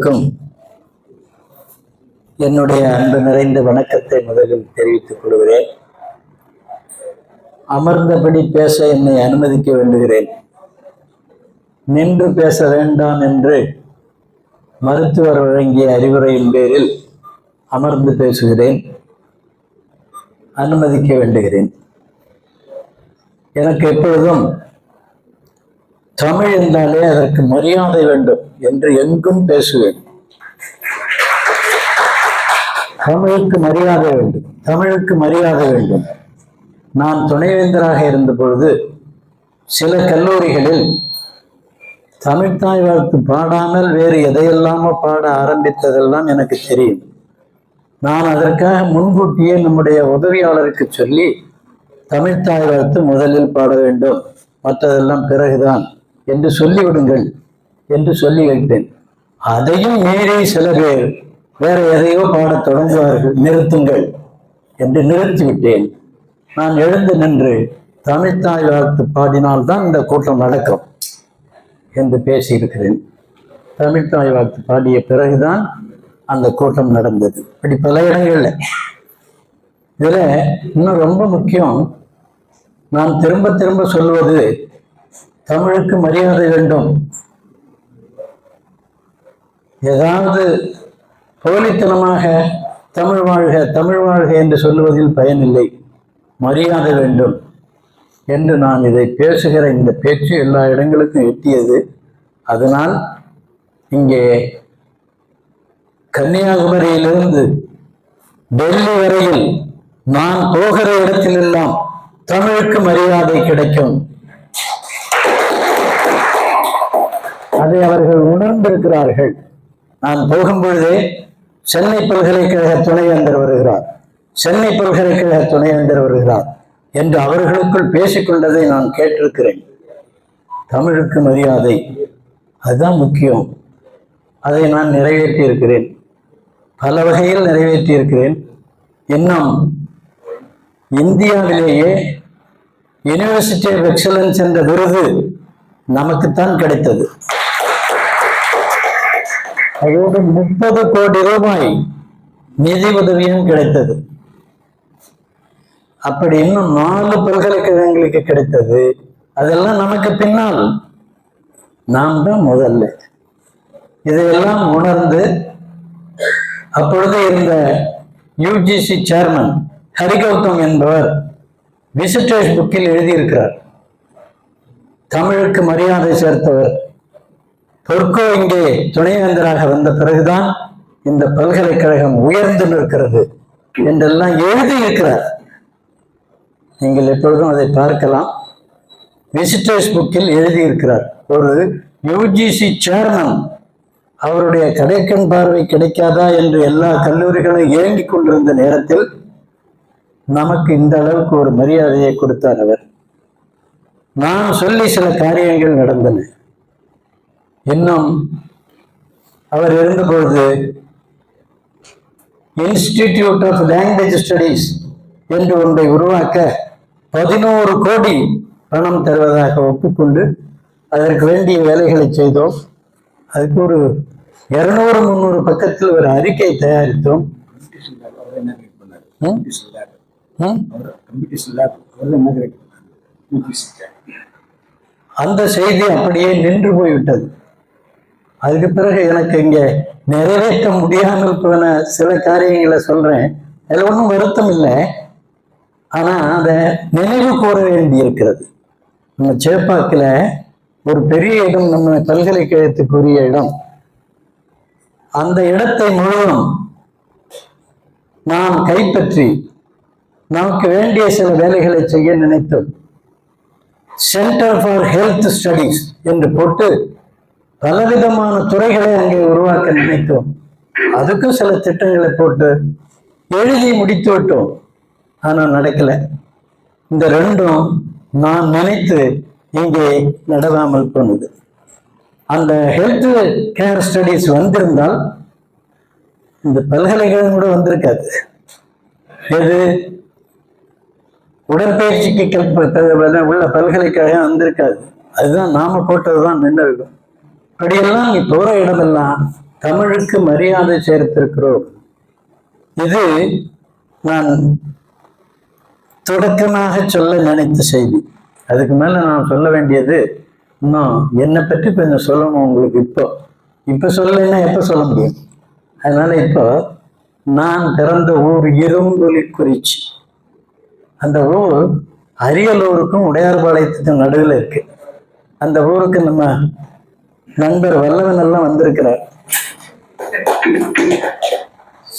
எல்லோருக்கும் என்னுடைய அன்பு நிறைந்த வணக்கத்தை முதலில் தெரிவித்துக் கொள்கிறேன். அமர்ந்தபடி பேச என்னை அனுமதிக்க வேண்டுகிறேன். நின்று பேச வேண்டாம் என்று மருத்துவர் வழங்கிய அறிவுரையின் பேரில் அமர்ந்து பேசுகிறேன். அனுமதிக்க வேண்டுகிறேன். எனக்கு எப்பொழுதும் தமிழ் என்றாலே அதற்கு மரியாதை வேண்டும் என்று எங்கும் பேசுவேன். தமிழுக்கு மரியாதை வேண்டும், தமிழுக்கு மரியாதை வேண்டும். நான் துணைவேந்தராக இருந்த பொழுது சில கல்லூரிகளில் தமிழ்த்தாய் வாழ்த்து பாடாமல் வேறு எதையெல்லாமோ பாட ஆரம்பித்ததெல்லாம் எனக்கு தெரியும். நான் அதற்காக முன்கூட்டியே நம்முடைய உதவியாளருக்கு சொல்லி தமிழ்த்தாய் வாழ்த்து முதலில் பாட வேண்டும், மற்றதெல்லாம் பிறகுதான் என்று சொல்லிவிடுங்கள் என்று சொல்லி வைத்தேன். அதையும் மீறி சில பேர் வேற எதையோ பாடத் தொடங்குவார்கள். நிறுத்துங்கள் என்று நிறுத்திவிட்டேன். நான் எழுந்து நின்று தமிழ்த்தாய் வாழ்த்து பாடினால்தான் இந்த கூட்டம் நடக்கும் என்று பேசியிருக்கிறேன். தமிழ்த்தாய் வாழ்த்து பாடிய பிறகுதான் அந்த கூட்டம் நடந்தது. இப்படி பல இடங்கள்ல. இதுல இன்னும் ரொம்ப முக்கியம், நான் திரும்ப திரும்ப சொல்வது தமிழுக்கு மரியாதை வேண்டும். ஏதாவது போலித்தனமாக தமிழ் வாழ்க தமிழ் வாழ்க என்று சொல்லுவதில் பயனில்லை. மரியாதை வேண்டும் என்று நான் இதை பேசுகிற இந்த பேச்சு எல்லா இடங்களுக்கும் எட்டியது. அதனால் இங்கே கன்னியாகுமரியிலிருந்து டெல்லி வரையில் நான் போகிற இடத்திலெல்லாம் தமிழுக்கு மரியாதை கிடைக்கும். அதை அவர்கள் உணர்ந்திருக்கிறார்கள். நான் போகும்பொழுதே சென்னை பல்கலைக்கழக துணைவேந்தர் வருகிறார், சென்னை பல்கலைக்கழக துணைவேந்தர் வருகிறார் என்று அவர்களுக்குள் பேசிக்கொண்டதை நான் கேட்டிருக்கிறேன். தமிழுக்கு மரியாதை, அதுதான் முக்கியம். அதை நான் நிறைவேற்றி இருக்கிறேன், பல வகையில் நிறைவேற்றி இருக்கிறேன். இன்னும் இந்தியாவிலேயே யூனிவர்சிட்டி ஆஃப் எக்ஸலன்ஸ் என்ற விருது நமக்குத்தான் கிடைத்தது. அதோடு 30 கோடி ரூபாய் நிதி உதவியும் கிடைத்தது. அப்படி இன்னும் 4 பல்கலைக்கழகங்களுக்கு கிடைத்தது. அதெல்லாம் நமக்கு பின்னால், நாம் தான் முதல்ல. இதையெல்லாம் உணர்ந்து அப்பொழுது இருந்த யுஜிசி சேர்மன் ஹரிகௌதம் என்பவர் விசிட்டர்ஸ் புக்கில் எழுதியிருக்கிறார். தமிழுக்கு மரியாதை சேர்த்தவர். பொற்கோ இங்கே துணைவேந்தராக வந்த பிறகுதான் இந்த பல்கலைக்கழகம் உயர்ந்து நிற்கிறது என்றெல்லாம் எழுதியிருக்கிறார். நீங்கள் எப்பொழுதும் அதை பார்க்கலாம். விசிட்டர்ஸ் புக்கில் எழுதியிருக்கிறார். ஒரு யுஜிசி சேர்மன் அவருடைய கடைக்கண் பார்வை கிடைக்காதா என்று எல்லா கல்லூரிகளும் ஏங்கிக் கொண்டிருந்த நேரத்தில் நமக்கு இந்த அளவுக்கு ஒரு மரியாதையை கொடுத்தார் அவர். நான் சொல்லி சில காரியங்கள் நடந்தன. இன்னும் அவர் இருந்தபொழுது இன்ஸ்டிடியூட் ஆஃப் லாங்குவேஜ் ஸ்டடீஸ் என்று ஒன்றை உருவாக்க 11 கோடி பணம் தருவதாக ஒப்புக்கொண்டு அதற்கு வேண்டிய வேலைகளை செய்தோம். அதுக்கு ஒரு 200-300 பக்கத்தில் ஒரு அறிக்கை தயாரித்தோம். அந்த செய்தி அப்படியே நின்று போய்விட்டது. அதுக்கு பிறகு எனக்கு இங்கே நிறைவேற்ற முடியாமல் போன சில காரியங்களை சொல்றேன். அதில் ஒன்றும் வருத்தம் இல்லை, ஆனா அதை நினைவு கூற வேண்டி இருக்கிறது. நம்ம சேப்பாக்கில் ஒரு பெரிய இடம், நம்ம பல்கலைக்கழகத்துக்குரிய இடம். அந்த இடத்தை முழுவதும் நாம் கைப்பற்றி நமக்கு வேண்டிய சில வேலைகளை செய்ய நினைத்தோம். சென்டர் ஃபார் ஹெல்த் ஸ்டடீஸ் என்று போட்டு பலவிதமான துறைகளை அங்கே உருவாக்க நினைத்தோம். அதுக்கும் சில திட்டங்களை போட்டு எழுதி முடித்து விட்டோம். ஆனால் நடக்கல. இந்த ரெண்டும் நான் நினைத்து இங்கே நடவாமல் போனது. அந்த ஹெல்த் கேர் ஸ்டடீஸ் வந்திருந்தால் இந்த பல்கலைக்கழகம் கூட வந்திருக்காது. எது உடற்பயிற்சிக்கு உள்ள பல்கலைக்கழகம் வந்திருக்காது. அதுதான் நாம போட்டதுதான் நின்று இருக்கும். அப்படியெல்லாம் நீ போற இடமெல்லாம் தமிழுக்கு மரியாதை சேர்த்திருக்கிறோம். இது நான் தொடக்கமாக சொல்ல நினைத்த செய்தி. அதுக்கு மேல நான் சொல்ல வேண்டியது இன்னும் என்னை பற்றி கொஞ்சம் சொல்லணும் உங்களுக்கு. இப்போ சொல்லலைன்னா எப்போ சொல்ல முடியும்? அதனால இப்போ நான் பிறந்த ஊர் இரும்புலிக்குறிச்சி. அந்த ஊர் அரியலூருக்கும் உடையார்பாளையத்துக்கும் நடுவில் இருக்கு. அந்த ஊருக்கு நம்ம நண்பர் வல்லவன் எல்லாம் வந்திருக்கிறார்.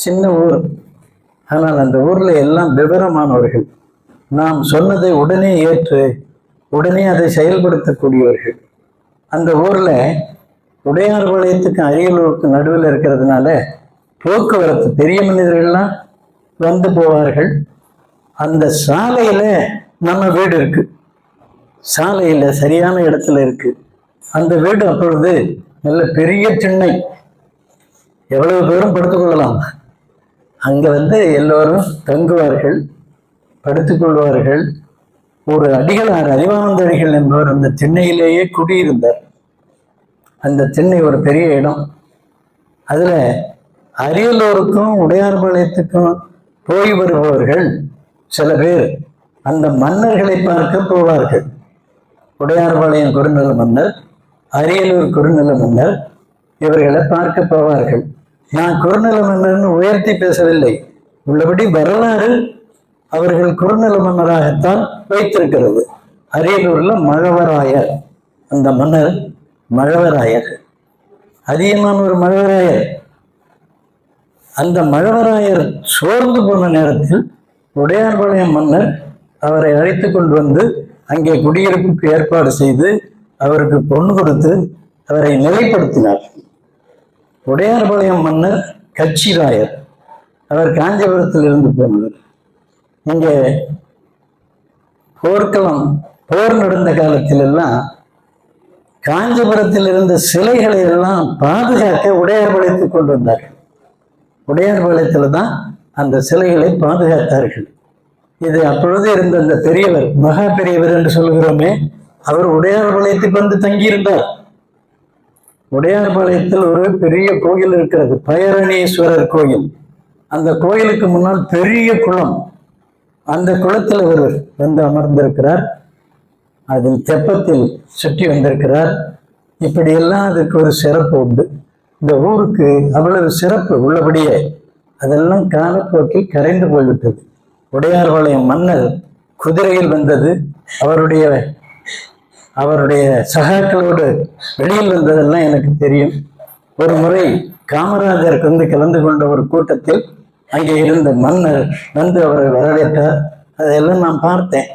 சின்ன ஊர், ஆனால் அந்த ஊர்ல எல்லாம் விவரமானவர்கள். நாம் சொன்னதை உடனே ஏற்று உடனே அதை செயல்படுத்தக்கூடியவர்கள். அந்த ஊர்ல உடையார்பாளையத்துக்கு அரியலூருக்கு நடுவில் இருக்கிறதுனால போக்குவரத்து, பெரிய மனிதர்கள்லாம் வந்து போவார்கள். அந்த சாலையில நம்ம வீடு இருக்கு, சாலையில சரியான இடத்துல இருக்கு அந்த வீடு. அப்பொழுது நல்ல பெரிய திண்ணை, எவ்வளவு பேரும் படுத்துக்கொள்ளலாம். அங்க வந்து எல்லோரும் தங்குவார்கள், படுத்துக்கொள்வார்கள். ஒரு அடிகளார், அறிவானந்த அடிகள் என்பவர் அந்த திண்ணையிலேயே குடியிருந்தார். அந்த திண்ணை ஒரு பெரிய இடம். அதுல அரியலூருக்கும் உடையார்பாளையத்துக்கும் போய் வருபவர்கள் சில பேர் அந்த மன்னர்களை பார்க்க போவார்கள். உடையார்பாளையம் குறுநில மன்னர், அரியலூர் குறுநில மன்னர், இவர்களை பார்க்க போவார்கள். நான் குறுநில மன்னர்னு உயர்த்தி பேசவில்லை, உள்ளபடி வரலாறு அவர்கள் குறுநில மன்னராகத்தான் வைத்திருக்கிறது. அரியலூர்ல மழவராயர், அந்த மன்னர் மழவராயர், அதிகமான ஒரு மழவராயர். அந்த மழவராயர் சோர்ந்து போன நேரத்தில் உடையார்பாளையம் மன்னர் அவரை அழைத்து கொண்டு வந்து அங்கே குடியிருப்புக்கு ஏற்பாடு செய்து அவருக்கு பொண்ணு கொடுத்து அவரை நிலைப்படுத்தினார். உடையார்பாளையம் மன்னர் கச்சிராயர், அவர் காஞ்சிபுரத்தில் இருந்து போனவர். இங்கே போர்க்களம், போர் நடந்த காலத்தில் எல்லாம் காஞ்சிபுரத்தில் இருந்த சிலைகளை எல்லாம் பாதுகாக்க உடையார்பாளையத்துக்கு கொண்டு வந்தார்கள். உடையார்பாளையத்துல தான் அந்த சிலைகளை பாதுகாத்தார்கள். இது அப்பொழுது இருந்த அந்த பெரியவர், மகா பெரியவர் என்று சொல்கிறோமே, அவர் உடையார்பாளையத்துக்கு வந்து தங்கியிருந்தார். உடையார்பாளையத்தில் ஒரு பெரிய கோயில் இருக்கிறது, பயரணீஸ்வரர் கோயில். அந்த கோயிலுக்கு முன்னால் பெரிய குளம், அந்த குளத்தில் ஒருவர் வந்து அமர்ந்திருக்கிறார். அதில் தெப்பத்தில் சுற்றி வந்திருக்கிறார். இப்படியெல்லாம் அதுக்கு ஒரு சிறப்பு உண்டு. இந்த ஊருக்கு அவ்வளவு சிறப்பு உள்ளபடியே அதெல்லாம் காலப்போக்கில் கரைந்து போய்விட்டது. உடையார்பாளையம் மன்னர் குதிரையில் வந்தது, அவருடைய சகாக்களோடு வெளியில் வந்ததெல்லாம் எனக்கு தெரியும். ஒரு முறை காமராஜருக்கு வந்து கலந்து கொண்ட ஒரு கூட்டத்தில் அங்கே இருந்த மன்னர் வந்து அவரை வரவேற்றார். அதையெல்லாம் நான் பார்த்தேன்.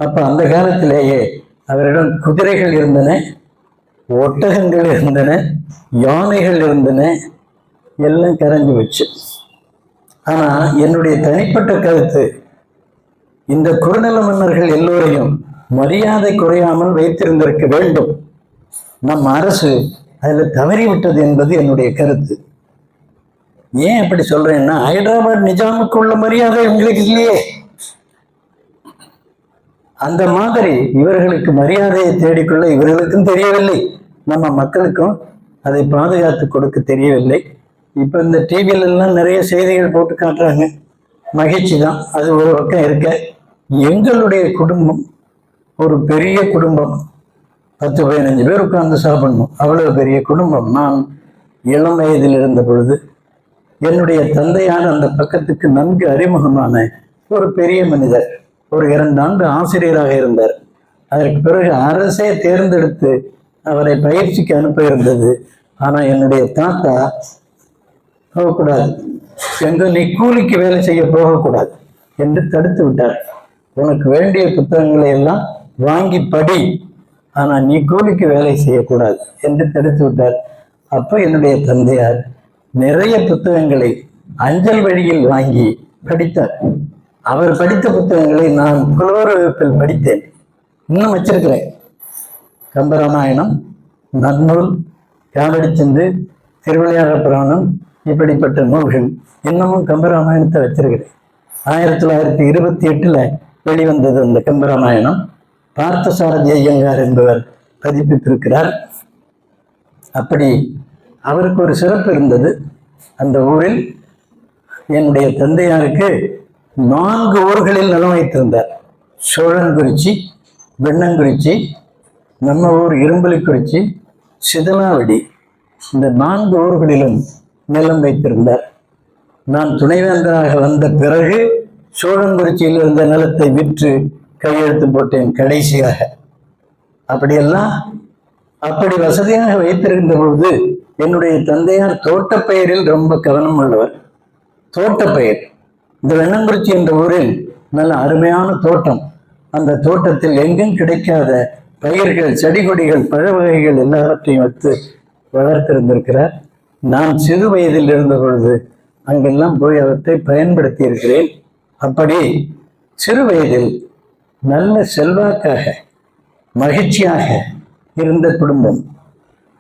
அப்ப அந்த காலத்திலேயே அவரிடம் குதிரைகள் இருந்தன, ஒட்டகங்கள் இருந்தன, யானைகள் இருந்தன, எல்லாம் கரைஞ்சு வச்சு. ஆனா என்னுடைய தனிப்பட்ட கருத்து, இந்த குறுநில மன்னர்கள் எல்லோரையும் மரியாதை குறையாமல் வைத்திருந்திருக்க வேண்டும். நம் அரசு அதுல தவறிவிட்டது என்பது என்னுடைய கருத்து. ஏன் அப்படி சொல்றேன்னா, ஹைதராபாத் நிஜாமுக்கு உள்ள மரியாதை உங்களுக்கு இல்லையே, அந்த மாதிரி இவர்களுக்கு மரியாதையை தேடிக்கொள்ள இவர்களுக்கும் தெரியவில்லை, நம்ம மக்களுக்கும் அதை பாதுகாத்து கொடுக்க தெரியவில்லை. இப்ப இந்த டிவியில எல்லாம் நிறைய செய்திகள் போட்டு காட்டுறாங்க, மகிழ்ச்சி தான், அது ஒரு பக்கம் இருக்க. எங்களுடைய குடும்பம் ஒரு பெரிய குடும்பம், 10-15 பேர் உட்கார்ந்து சாப்பிடணும், அவ்வளவு பெரிய குடும்பம். நான் இளம் வயதில் இருந்த பொழுது என்னுடைய தந்தையான அந்த பக்கத்துக்கு நன்கு அறிமுகமான ஒரு பெரிய மனிதர், ஒரு 2 ஆண்டு ஆசிரியராக இருந்தார். அதற்கு பிறகு அரசே தேர்ந்தெடுத்து அவரை பயிற்சிக்கு அனுப்ப இருந்தது. ஆனா என்னுடைய தாத்தா போகக்கூடாது, எங்க நீ கூலிக்கு வேலை செய்ய போகக்கூடாது என்று தடுத்து விட்டார். உனக்கு வேண்டிய புத்தகங்களை எல்லாம் வாங்கி படி, ஆனா நீ கூலிக்கு வேலை செய்யக்கூடாது என்று தடுத்து விட்டார். அப்ப என்னுடைய தந்தையார் நிறைய புத்தகங்களை அஞ்சல் வழியில் வாங்கி படித்தார். அவர் படித்த புத்தகங்களை நான் புலவர் வகுப்பில் படித்தேன், இன்னும் வச்சிருக்கிறேன். கம்பராமாயணம், நன்னூல், காவடிச்சந்து, திருவிளையாட புராணம், இப்படிப்பட்ட நூல்கள் இன்னமும் கம்பராமாயணத்தை வச்சிருக்கிறேன். 1928 வெளிவந்தது அந்த கம்பராமாயணம். பார்த்தசாரதி ஐயங்கார் என்பவர் பதிப்பித்திருக்கிறார். அப்படி அவருக்கு ஒரு சிறப்பு இருந்தது. அந்த ஊரில் என்னுடைய தந்தையாருக்கு 4 ஊர்களில் நிலம் வைத்திருந்தார். சோழன்குறிச்சி, வெண்ணங்குறிச்சி, நம்ம ஊர் இரும்புலிக்குறிச்சி, சிதலாவடி, இந்த 4 ஊர்களிலும் நிலம் வைத்திருந்தார். நான் துணைவேந்தராக வந்த பிறகு சோழன்குறிச்சியில் இருந்த நிலத்தை விற்று கையெழுத்து போட்டேன் கடைசியாக. அப்படியெல்லாம் அப்படி வசதியாக வைத்திருந்த பொழுது என்னுடைய தந்தையார் தோட்டப்பயிரில் ரொம்ப கவனம் உள்ளவர். தோட்டப்பயிர், இந்த வெண்ணங்குறிச்சி என்ற ஊரில் நல்ல அருமையான தோட்டம். அந்த தோட்டத்தில் எங்கும் கிடைக்காத பயிர்கள், செடி கொடிகள், பழ வகைகள் எல்லாவற்றையும் வைத்து வளர்த்திருந்திருக்கிறார். நான் சிறு வயதில் இருந்த பொழுது அங்கெல்லாம் போய் அவற்றை பயன்படுத்தி இருக்கிறேன். அப்படி சிறு வயதில் நல்ல செல்வாக்காக மகிழ்ச்சியாக இருந்த குடும்பம்.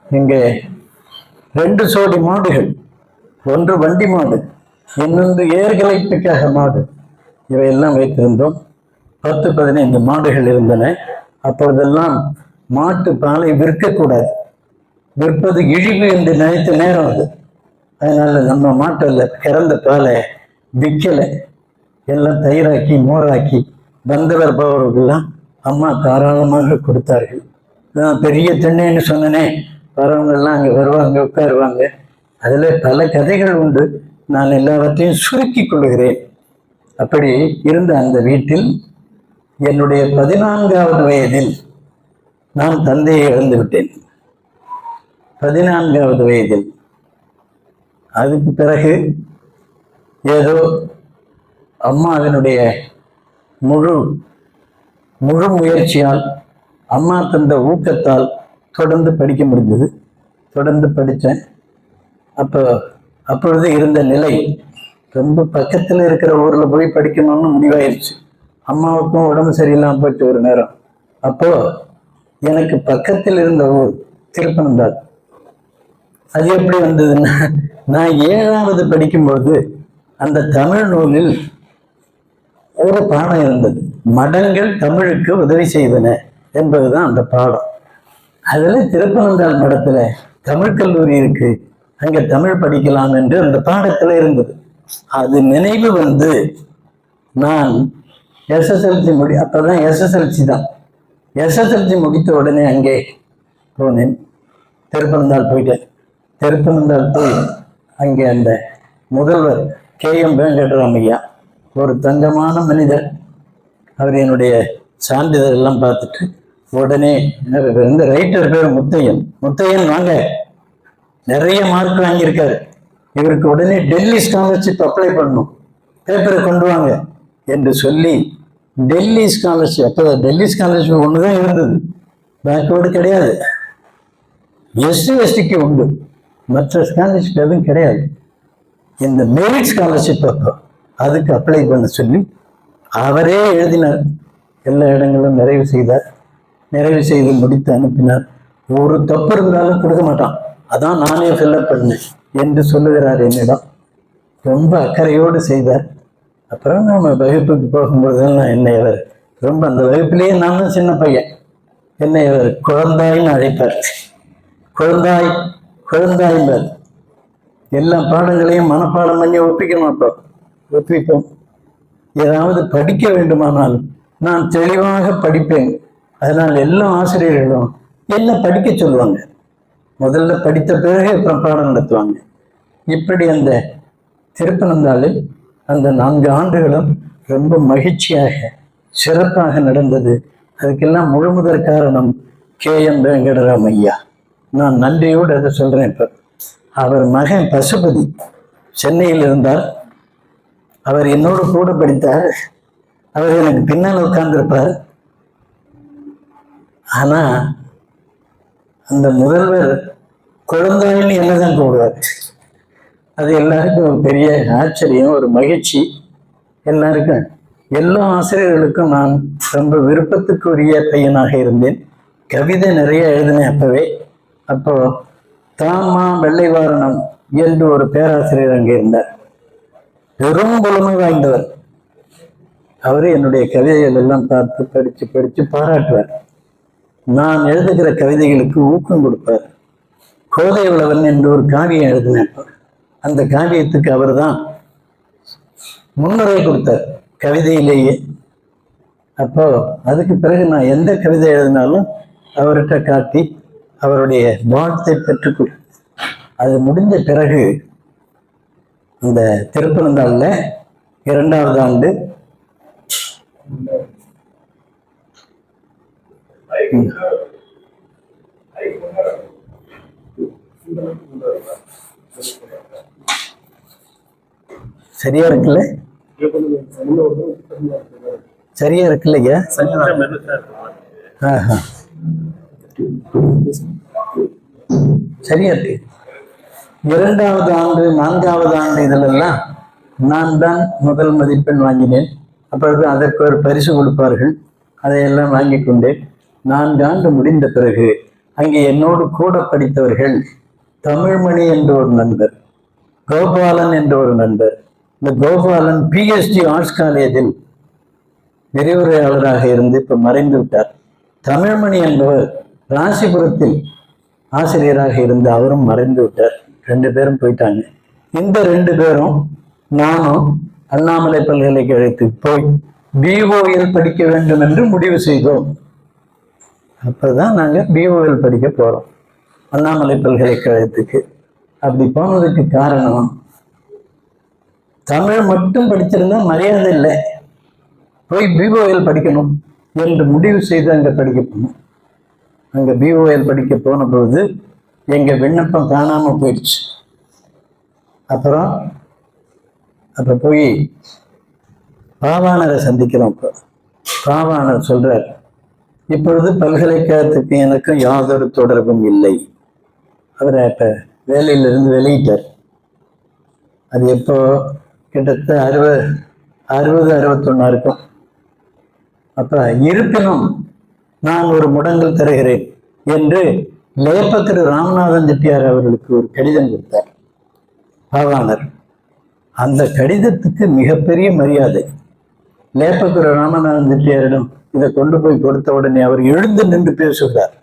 இங்கே 2 சோடி மாடுகள், ஒன்று வண்டி மாடு, இன்னொன்று ஏர்கலைப்புக்காக மாடு, இவையெல்லாம் வைத்திருந்தோம். 10-15 மாடுகள் இருந்தன. அப்பொழுதெல்லாம் மாட்டு பாலை விற்கக்கூடாது, விற்பது இழிவு என்று நினைத்த நேரம் அது. அதனால நம்ம மாட்டில் கிறந்த பாலை விற்கலை, எல்லாம் தயிராக்கி மோராக்கி வந்தவர் போவர்கள்லாம் அம்மா தாராளமாக கொடுத்தார்கள். நான் பெரிய தென்னைன்னு சொன்னனே, வரவங்கெல்லாம் அங்கே வருவாங்க, உட்காருவாங்க. அதில் பல கதைகள் உண்டு, நான் எல்லாவற்றையும் சுருக்கி கொள்ளுகிறேன். அப்படி இருந்த அந்த வீட்டில் என்னுடைய 14வது வயதில் நான் தந்தையை இழந்து விட்டேன். 14வது வயதில். அதுக்கு பிறகு ஏதோ அம்மாவினுடைய முழு முயற்சியால், அம்மா தந்த ஊக்கத்தால் தொடர்ந்து படிக்க முடிந்தது. தொடர்ந்து படித்தேன். அப்பொழுது இருந்த நிலை ரொம்ப பக்கத்தில் இருக்கிற ஊரில் போய் படிக்கணும்னு முடிவாயிருச்சு. அம்மாவுக்கும் உடம்பு சரியில்லாமல் போயிட்டு ஒரு நேரம். அப்போ எனக்கு பக்கத்தில் இருந்த ஊர் திருப்பனந்தாள். அது எப்படி வந்ததுன்னா, நான் 7வது படிக்கும்போது அந்த தமிழ் நூலில் ஒரு பாடம் இருந்தது. மடங்கள் தமிழுக்கு உதவி செய்தன என்பதுதான் அந்த பாடம். அதுல திருப்பனந்தாள் மடத்துல தமிழ் கல்லூரி இருக்கு, அங்க தமிழ் படிக்கலாம் என்று அந்த பாடத்துல இருந்தது. அது நினைவு வந்து நான் எஸ்எஸ்எல்சி அப்பதான் எஸ்எஸ்எல்சி தான். எஸ்எஸ்எல்சி முடித்த உடனே அங்கே போனேன். திருப்பனந்தாள் போயிட்டேன். திருப்பனந்தாள் போய் அங்கே அந்த முதல்வர் KM வெங்கட்ராமையா, ஒரு தங்கமான மனிதர். அவர் என்னுடைய சான்றிதழ் எல்லாம் பார்த்துட்டு உடனே, இந்த ரைட்டர் பேர் முத்தையன் வாங்க, நிறைய மார்க் வாங்கியிருக்காரு, இவருக்கு உடனே டெல்லி ஸ்காலர்ஷிப் அப்ளை பண்ணணும், பேப்பரை கொண்டு வாங்க என்று சொல்லி டெல்லி ஸ்காலர்ஷிப், அப்போ டெல்லி ஸ்காலர்ஷிப் ஒன்று தான் இருந்தது, பேக்வேர்டு கிடையாது. SC/STக்கு உண்டு, மற்ற ஸ்காலர்ஷிப் எதுவும் கிடையாது. இந்த மெரிட் ஸ்காலர்ஷிப் அப்போ அதுக்கு அப்ளை பண்ண சொல்லி அவரே எழுதினார். எல்லா இடங்களும் நிறைவு செய்தார். நிறைவு செய்து முடித்து அனுப்பினார். ஒரு தப்பு இருந்தாலும் கொடுக்க மாட்டான், அதான் நானே ஃபில்அப் பண்ணேன் என்று சொல்லுகிறார் என்னிடம். ரொம்ப அக்கறையோடு செய்தார். அப்புறம் நம்ம வகுப்புக்கு போகும்போதெல்லாம் என்னை அவர் ரொம்ப, அந்த வகுப்பிலேயே நான் தான் சின்ன பையன், என்னை அவர் குழந்தாயின்னு அழைப்பார். குழந்தாய்பார். எல்லா பாடங்களையும் மனப்பாடம் பண்ணி ஒப்பிக்கணும். அப்போ ஒப்பிப்போம். ஏதாவது படிக்க வேண்டுமானால் நான் தெளிவாக படிப்பேன். அதனால் எல்லா ஆசிரியர்களும் என்ன படிக்க சொல்லுவாங்க. முதல்ல படித்த பிறகு அப்புறம் பாடம் நடத்துவாங்க. இப்படி அந்த திருப்பனந்தாளில் அந்த 4 ஆண்டுகளும் ரொம்ப மகிழ்ச்சியாக சிறப்பாக நடந்தது. அதுக்கெல்லாம் முழுமுதற் காரணம் KM வெங்கட்ராமையா. நான் நன்றியோடு அதை சொல்றேன். இப்போ அவர் மகன் பசுபதி சென்னையில் இருந்தார். அவர் என்னோடு கூட படித்தார். அவர் எனக்கு பின்னால் உட்கார்ந்திருப்பார். ஆனா அந்த முதல்வர் குழந்தைன்னு என்னதான் கூடுவார். அது எல்லாருக்கும் ஒரு பெரிய ஆச்சரியம், ஒரு மகிழ்ச்சி. எல்லாருக்கும், எல்லா ஆசிரியர்களுக்கும் நான் ரொம்ப விருப்பத்துக்குரிய பையனாக இருந்தேன். கவிதை நிறைய எழுதினேன் அப்பவே. அப்போ தாமா வெள்ளைவாரணம் என்று ஒரு பேராசிரியர் அங்கே இருந்தார். பெரும் புலமை வாய்ந்தவர். அவரு என்னுடைய கவிதைகள் எல்லாம் பார்த்து படிச்சு பாராட்டுவார். நான் எழுதுகிற கவிதைகளுக்கு ஊக்கம் கொடுப்பார். கோதை உழவன் என்று ஒரு காவியம் எழுதினார். அந்த காவியத்துக்கு அவர் தான் முன்னுரை கொடுத்தார் கவிதையிலேயே. அப்போ அதுக்கு பிறகு நான் எந்த கவிதை எழுதினாலும் அவர்கிட்ட காட்டி அவருடைய வாழ்த்தை பெற்றுக்கொள். அது முடிந்த பிறகு அந்த திருப்பனந்தாள்ல 2வது ஆண்டு சரியா இருக்குல்ல? சரியா இருக்குல்லையா? சரியா இருக்கு. 2வது ஆண்டு 4வது ஆண்டு இதிலெல்லாம் நான் தான் முதல் மதிப்பெண் வாங்கினேன். அப்பொழுது அதற்கு ஒரு பரிசு கொடுப்பார்கள். அதையெல்லாம் வாங்கி கொண்டேன். 4 ஆண்டு முடிந்த பிறகு அங்கே என்னோடு கூட படித்தவர்கள் தமிழ்மணி என்ற ஒரு நண்பர், கோபாலன் என்ற ஒரு நண்பர். இந்த கோபாலன் பிஎஸ்டி ஆர்ட்ஸ் காலேஜில் விரிவுரையாளராக இருந்து இப்ப மறைந்து விட்டார். தமிழ்மணி என்பவர் ராசிபுரத்தில் ஆசிரியராக இருந்து அவரும் மறைந்து விட்டார். 2 பேரும் போயிட்டாங்க. இந்த 2 பேரும் நானும் அண்ணாமலை பல்கலைக்கழகத்துக்கு போய் பிஓஎல் படிக்க வேண்டும் என்று முடிவு செய்தோம். அப்பதான் நாங்க பிஓஎல் படிக்க போறோம் அண்ணாமலை பல்கலைக்கழகத்துக்கு. அப்படி போனதுக்கு காரணம், தமிழ் மட்டும் படிச்சிருந்தா மரியாதை இல்லை, போய் பிஓஎல் படிக்கணும் என்று முடிவு செய்து அங்க படிக்க போனோம். அங்க பிஓஎல் படிக்க போன பொழுது எங்க விண்ணப்பம் காணாம போயிடுச்சு. அப்புறம் அப்ப போய் பாவாணரை சந்திக்கிறோம். பாவாணர் சொல்றார், இப்பொழுது பல்கலைக்கழகத்துக்கு எனக்கு யாதொரு தொடர்பும் இல்லை. அவரை அப்ப வேலையிலிருந்து வெளியிட்டார். அது எப்போ கிட்டத்தட்ட 60-61 இருக்கும். அப்ப இருப்பினும் நான் ஒரு முடங்கல் தருகிறேன் என்று லேப்பத்திரு ராமநாதன் செட்டியார் அவர்களுக்கு ஒரு கடிதம் கொடுத்தார் பாவாணர். அந்த கடிதத்துக்கு மிகப்பெரிய மரியாதை. லேப்பத்திரு ராமநாதன் செட்டியாரிடம் இதை கொண்டு போய் கொடுத்த உடனே அவர் எழுந்து நின்று பேசுகிறார்.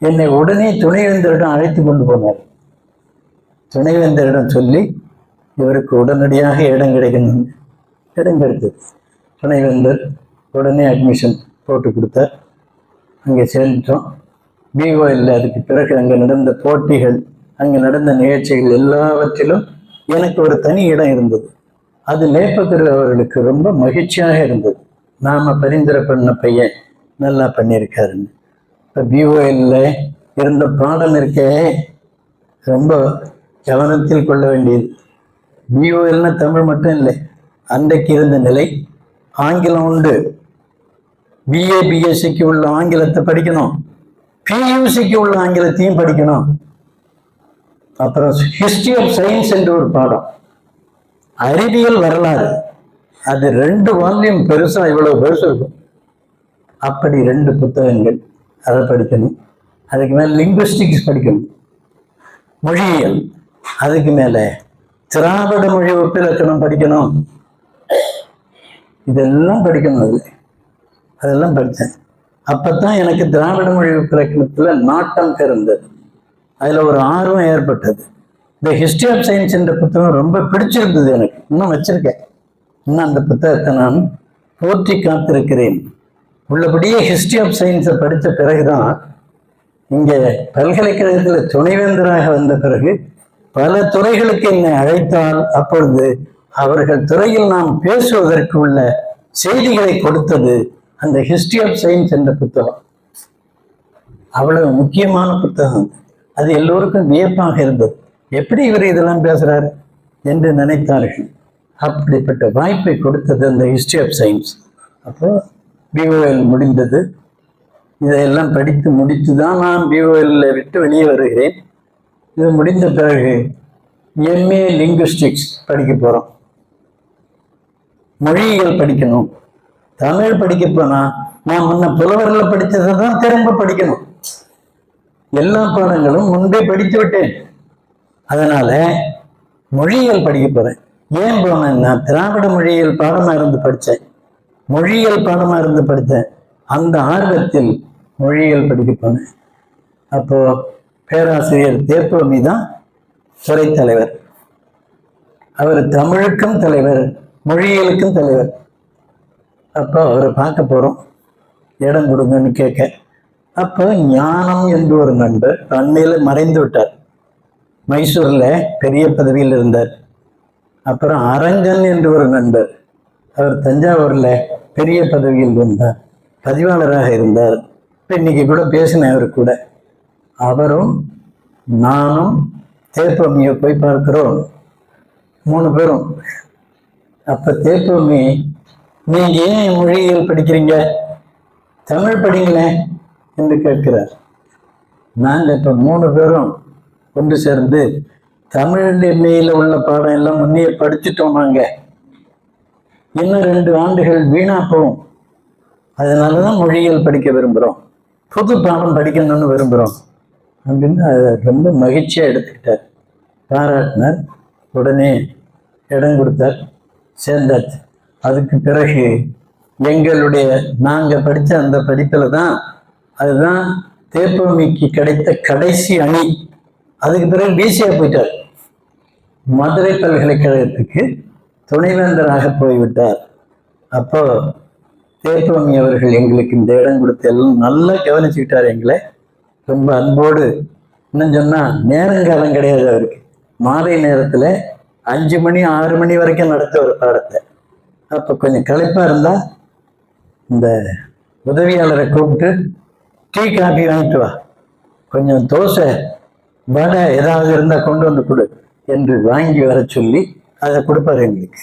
என்னை உடனே துணைவேந்தரிடம் அழைத்து கொண்டு போனார். துணைவேந்தரிடம் சொல்லி இவருக்கு உடனடியாக இடம் கிடைக்கணும். இடம் கிடைத்தது. துணைவேந்தர் உடனே அட்மிஷன் போட்டு கொடுத்தார். அங்கே சேர்ந்துட்டோம். பிஓஎல்ல அதுக்கு பிறகு அங்கே நடந்த போட்டிகள், அங்கே நடந்த நிகழ்ச்சிகள் எல்லாவற்றிலும் எனக்கு ஒரு தனி இடம் இருந்தது. அது லேப்பத்திரு அவர்களுக்கு ரொம்ப மகிழ்ச்சியாக இருந்தது. நாம பரிந்துரை பண்ண பையன் நல்லா பண்ணியிருக்காருன்னு. இப்போ பிஓஎல்ல இருந்த பாடம் இருக்கே ரொம்ப கவனத்தில் கொள்ள வேண்டியது. பிஓஎல்னா தமிழ் மட்டும் இல்லை, அன்றைக்கு இருந்த நிலை. ஆங்கிலம் உண்டு. பிஏ பிஎஸ்சிக்கு உள்ள ஆங்கிலத்தை படிக்கணும், பியூசிக்கு உள்ள ஆங்கிலத்தையும் படிக்கணும். அப்புறம் ஹிஸ்டரி ஆஃப் சயின்ஸ் என்ற ஒரு பாடம், அறிவியல் வரலாறு. அது 2 வால்யூம் பெருசா, இவ்வளவு பெருசு இருக்கும். அப்படி 2 புத்தகங்கள், அதை படிக்கணும். அதுக்கு மேல லிங்குவிஸ்டிக்ஸ் படிக்கணும், மொழியியல். அதுக்கு மேல திராவிட மொழி ஒப்பிலக்கணம் படிக்கணும். இதெல்லாம் படிக்கணும். அதெல்லாம் படித்தேன். அப்பத்தான் எனக்கு திராவிட மொழி ஒப்பிலக்கணத்துல நாட்டம் பிறந்தது. அதுல ஒரு ஆர்வம் ஏற்பட்டது. இந்த ஹிஸ்டரி ஆஃப் சயின்ஸ் என்ற புத்தகம் ரொம்ப பிடிச்சிருந்தது எனக்கு. இன்னும் வச்சிருக்கேன். இன்னும் அந்த புத்தகத்தை நான் போற்றி காத்திருக்கிறேன். உள்ளபடியே ஹிஸ்டரி ஆஃப் சயின்ஸை படித்த பிறகுதான் இங்கே பல்கலைக்கழகத்தில் துணைவேந்தராக வந்த பிறகு பல துறைகளுக்கு என்னை அழைத்தால் அப்பொழுது அவர்கள் துறையில் நாம் பேசுவதற்கு உள்ள செய்திகளை கொடுத்தது அந்த ஹிஸ்டரி ஆஃப் சயின்ஸ் என்ற புத்தகம். அவ்வளவு முக்கியமான புத்தகம். அது எல்லோருக்கும் வியப்பாக இருந்தது. எப்படி இவர் இதெல்லாம் பேசுறாரு என்று நினைத்தார்கள். அப்படிப்பட்ட வாய்ப்பை கொடுத்தது அந்த ஹிஸ்டரி ஆஃப் சயின்ஸ். அப்போ பிஓஎல் முடிந்தது. இதையெல்லாம் படித்து முடித்து தான் நான் பிஓஎல்ல விட்டு வெளியே வருகிறேன். இது முடிந்த பிறகு எம்ஏ லிங்குவிஸ்டிக்ஸ் படிக்க போறோம். மொழியியல் படிக்கணும். தமிழ் படிக்க போனா நான் முன்ன புலவரில் படித்ததை தான் திரும்ப படிக்கணும். எல்லா பாடங்களும் முன்பே படித்து விட்டேன். அதனால மொழியியல் படிக்க போறேன். ஏன் போனேன்னா திராவிட மொழியியல் பாடமா இருந்து படித்தேன், மொழியியல் பாடமா இருந்து படித்தேன். அந்த ஆர்வத்தில் மொழியியல் படிக்க போனேன். அப்போ பேராசிரியர் தேப்போமி தான் துறை தலைவர். அவர் தமிழுக்கும் தலைவர், மொழியியலுக்கும் தலைவர். அப்போ அவரை பார்க்க போறோம், இடம் கொடுங்கன்னு கேட்க. அப்போ ஞானம் என்று ஒரு நண்பர் அண்மையில மறைந்து விட்டார். மைசூர்ல பெரிய பதவியில் இருந்தார். அப்புறம் அரங்கன் என்று ஒரு நண்பர், அவர் தஞ்சாவூர்ல பெரிய பதவியில் இருந்தார், பதிவாளராக இருந்தார். இன்னைக்கு கூட பேசினேன் அவர் கூட. அவரும் நானும் தேப்போமியை போய் பார்க்கிறோம், 3 பேரும். அப்ப தேப்போமி, நீங்க ஏன் மொழியியல் படிக்கிறீங்க, தமிழ் படிங்களேன் என்று கேட்கிறார். நாங்க இப்ப 3 பேரும் கொண்டு சேர்ந்து தமிழ் எண்ணெயில உள்ள பாடம் எல்லாம் முன்னே படிச்சுட்டோம். நாங்க இன்னும் 2 ஆண்டுகள் வீணா போகும், அதனாலதான் மொழியியல் படிக்க விரும்புகிறோம், புது பாடம் படிக்கணும்னு விரும்புகிறோம் அப்படின்னு அதை ரொம்ப மகிழ்ச்சியாக எடுத்துக்கிட்டார், பாராட்டினார். உடனே இடம் கொடுத்தார், சேர்ந்தாச்சு. அதுக்கு பிறகு எங்களுடைய நாங்கள் படித்த அந்த படிப்பில் தான், அதுதான் தேப்போமிக்கு கிடைத்த கடைசி அணி. அதுக்கு பிறகு பிசியா போயிட்டார், மதுரை பல்கலைக்கழகத்துக்கு துணைவேந்தராக போய்விட்டார். அப்போ தேப்போமி அவர்கள் எங்களுக்கு இந்த இடம் கொடுத்து எல்லாம் நல்லா கவனிச்சுக்கிட்டார் எங்களை, ரொம்ப அன்போடு. இன்னும் சொன்னா நேரங்காலம் கிடையாது அவருக்கு, மாலை நேரத்துல 5 மணி 6 மணி வரைக்கும் நடத்த ஒரு பாடத்தை. அப்ப கொஞ்சம் களைப்பா இருந்தா இந்த உதவியாளரை கூப்பிட்டு டீ காஃபி வாங்கிட்டு வா, கொஞ்சம் தோசை வடை ஏதாவது இருந்தா கொண்டு வந்து கொடு என்று வாங்கி வர சொல்லி அதை கொடுப்பாரு எங்களுக்கு.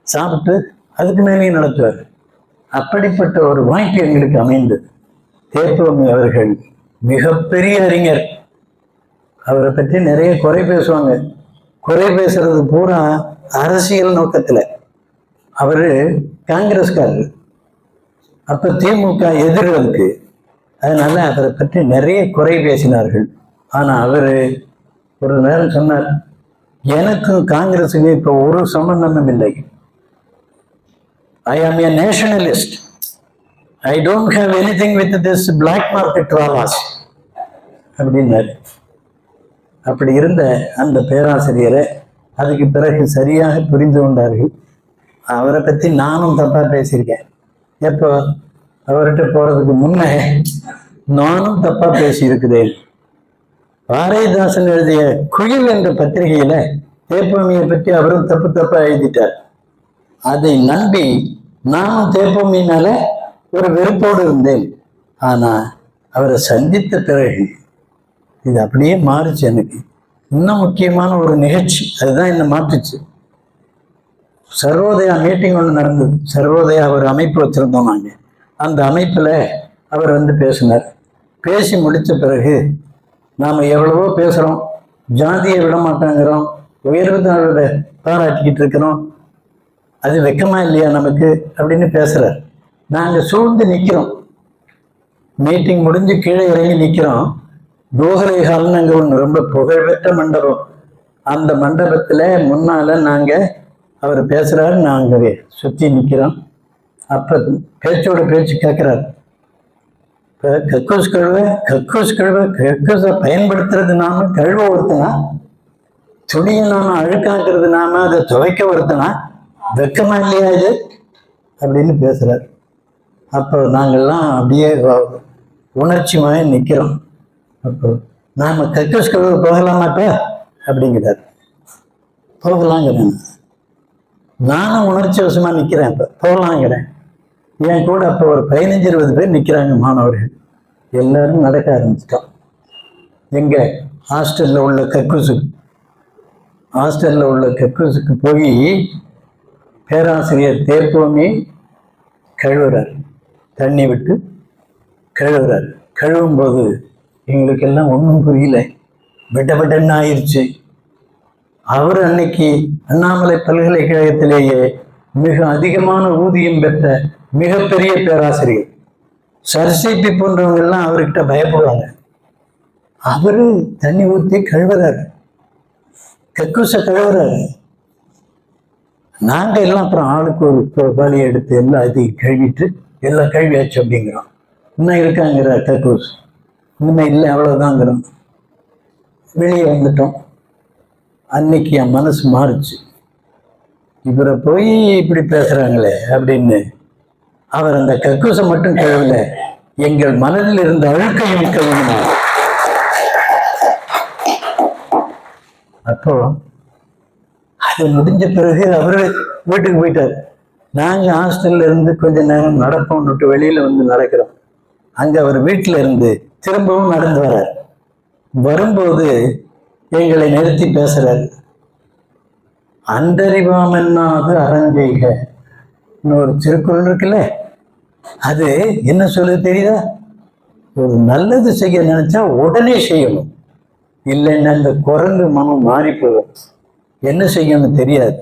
சாப்பிட்டு அதுக்கு மேலேயும் நடத்துவார். அப்படிப்பட்ட ஒரு வாய்ப்பு எங்களுக்கு அமைந்தது. தேப்போமி அவர்கள் மிகப்பெரிய அறிஞர். அவரை பற்றி நிறைய குறை பேசுவாங்க. குறை பேசுறது பூரா அரசியல் நோக்கத்துல. அவரு காங்கிரஸ்காரர், அப்ப திமுக எதிர்க்கு, அதனால அவரை பற்றி நிறைய குறை பேசினார்கள். ஆனா அவரு ஒரு நேரம் சொன்னார், எனக்கும் காங்கிரஸுக்கு இப்ப ஒரு சம்பந்தமும் இல்லை. I am a nationalist. I don't have anything with this black market tralas அப்படின்னாரு. அப்படி இருந்த அந்த பேராசிரியரை அதுக்கு பிறகு சரியாக புரிந்து கொண்டார்கள். அவரை பற்றி நானும் தப்பா பேசியிருக்கேன். எப்போ அவர்கிட்ட போறதுக்கு முன்னே நானும் தப்பா பேசியிருக்கிறேன். பாரதிதாசன் எழுதிய குயில் என்ற பத்திரிகையில தேப்போமியை பற்றி அவரும் தப்பா எழுதிட்டார். அதை நம்பி நானும் தேப்போமினால ஒரு வெறுப்போடு இருந்தேன். ஆனா அவரை சந்தித்த பிறகு இது அப்படியே மாறுச்சு. எனக்கு இன்னும் முக்கியமான ஒரு நிகழ்ச்சி அதுதான் என்ன மாற்றுச்சு. சர்வோதயா மீட்டிங் ஒன்று நடந்தது. சர்வோதயா ஒரு அமைப்பு வச்சிருந்தோம் நாங்கள். அந்த அமைப்பில் அவர் வந்து பேசினார். பேசி முடித்த பிறகு நாம் எவ்வளவோ பேசுகிறோம், ஜாதியை விட மாட்டேங்கிறோம், உயர்வு தாழ்வோட பாராட்டிக்கிட்டு இருக்கிறோம், அது வெக்கமா இல்லையா நமக்கு அப்படின்னு பேசுறார். நாங்கள் சூழ்ந்து நிற்கிறோம். மீட்டிங் முடிஞ்சு கீழே இறங்கி நிற்கிறோம். கோகலை ஹால்னு அங்கே ஒன்று ரொம்ப புகழ்பெற்ற மண்டபம். அந்த மண்டபத்தில் முன்னால நாங்கள் அவர் பேசுகிறாரு, நாங்கள் சுற்றி நிற்கிறோம். அப்போ பேச்சோட பேச்சு கேட்குறாரு. இப்போ கக்கூஸ் கக்கூஸை பயன்படுத்துறது நாம, கழுவ ஒருத்தனா, துணியை நாம அழுக்காக்குறது நாம, அதை துவைக்க ஒருத்தனா, வெக்கமா இல்லையா இது அப்படின்னு பேசுறாரு. அப்போ நாங்கள்லாம் அப்படியே உணர்ச்சியாக நிற்கிறோம். அப்போ நாம கக்கூஸ் கழுவ போகலாமாப்பா அப்படிங்கிறார். போகலாங்கிறேன். நானும் உணர்ச்சி வசமா நிற்கிறேன். இப்போ போகலாங்கிறேன். என் கூட அப்போ ஒரு 15-20 பேர் நிற்கிறாங்க மாணவர்கள். எல்லாரும் நடக்க ஆரம்பிச்சிட்டோம். எங்க ஹாஸ்டல்ல உள்ள கக்கூஸுக்கு போய் பேராசிரியர் தேப்போமி கழுவுறார். தண்ணி விட்டு கழுவுறார். கழுவும்போது எங்களுக்கு எல்லாம் ஒன்றும் புரியல, விட்டன்னு ஆயிடுச்சு. அவர் அன்னைக்கு அண்ணாமலை பல்கலைக்கழகத்திலேயே மிக அதிகமான ஊதியம் பெற்ற மிகப்பெரிய பேராசிரியர். சர்சிபி போன்றவங்க எல்லாம் அவர்கிட்ட பயப்படுவாங்க. அவரு தண்ணி ஊற்றி கழுவுறாரு, கக்கூச கழுவுறாரு. நாங்க எல்லாம் அப்புறம் ஆளுக்கு ஒரு வழியை எடுத்து எல்லாம் இதையும் கழுவிட்டு எல்லாம் கழுவியாச்சு அப்படிங்கிறோம். இன்னும் இருக்காங்கிற கக்கூஸ், இன்னுமே இல்லை அவ்வளவுதாங்கிறோம். வெளியே வந்துட்டோம். அன்னைக்கு என் மனசு மாறுச்சு. இவரை போய் இப்படி பேசுறாங்களே அப்படின்னு. அவர் அந்த கக்கூசை மட்டும் கழுவல, எங்கள் மனதில் இருந்த அழுக்கையும் கழுவினார். அப்போ அது முடிஞ்ச பிறகு அவரு வீட்டுக்கு போயிட்டார். நாங்க ஹாஸ்டல்ல இருந்து கொஞ்ச நேரம் நடப்போம்னுட்டு வெளியில வந்து நடக்கிறோம். அங்க அவர் வீட்டுல இருந்து திரும்பவும் நடந்து வர்றார். வரும்போது எங்களை நிறுத்தி பேசுறாரு. அண்டறிவாம் என்னாது அறஞ்செய்க இன்னொரு திருக்குறள் இருக்குல்ல, அது என்ன சொல்லுது தெரியுதா? ஒரு நல்லது செய்ய நினைச்சா உடனே செய்யணும், இல்லைன்னா இந்த குரங்கு மனம் மாறி போகும், என்ன செய்யணும் தெரியாது,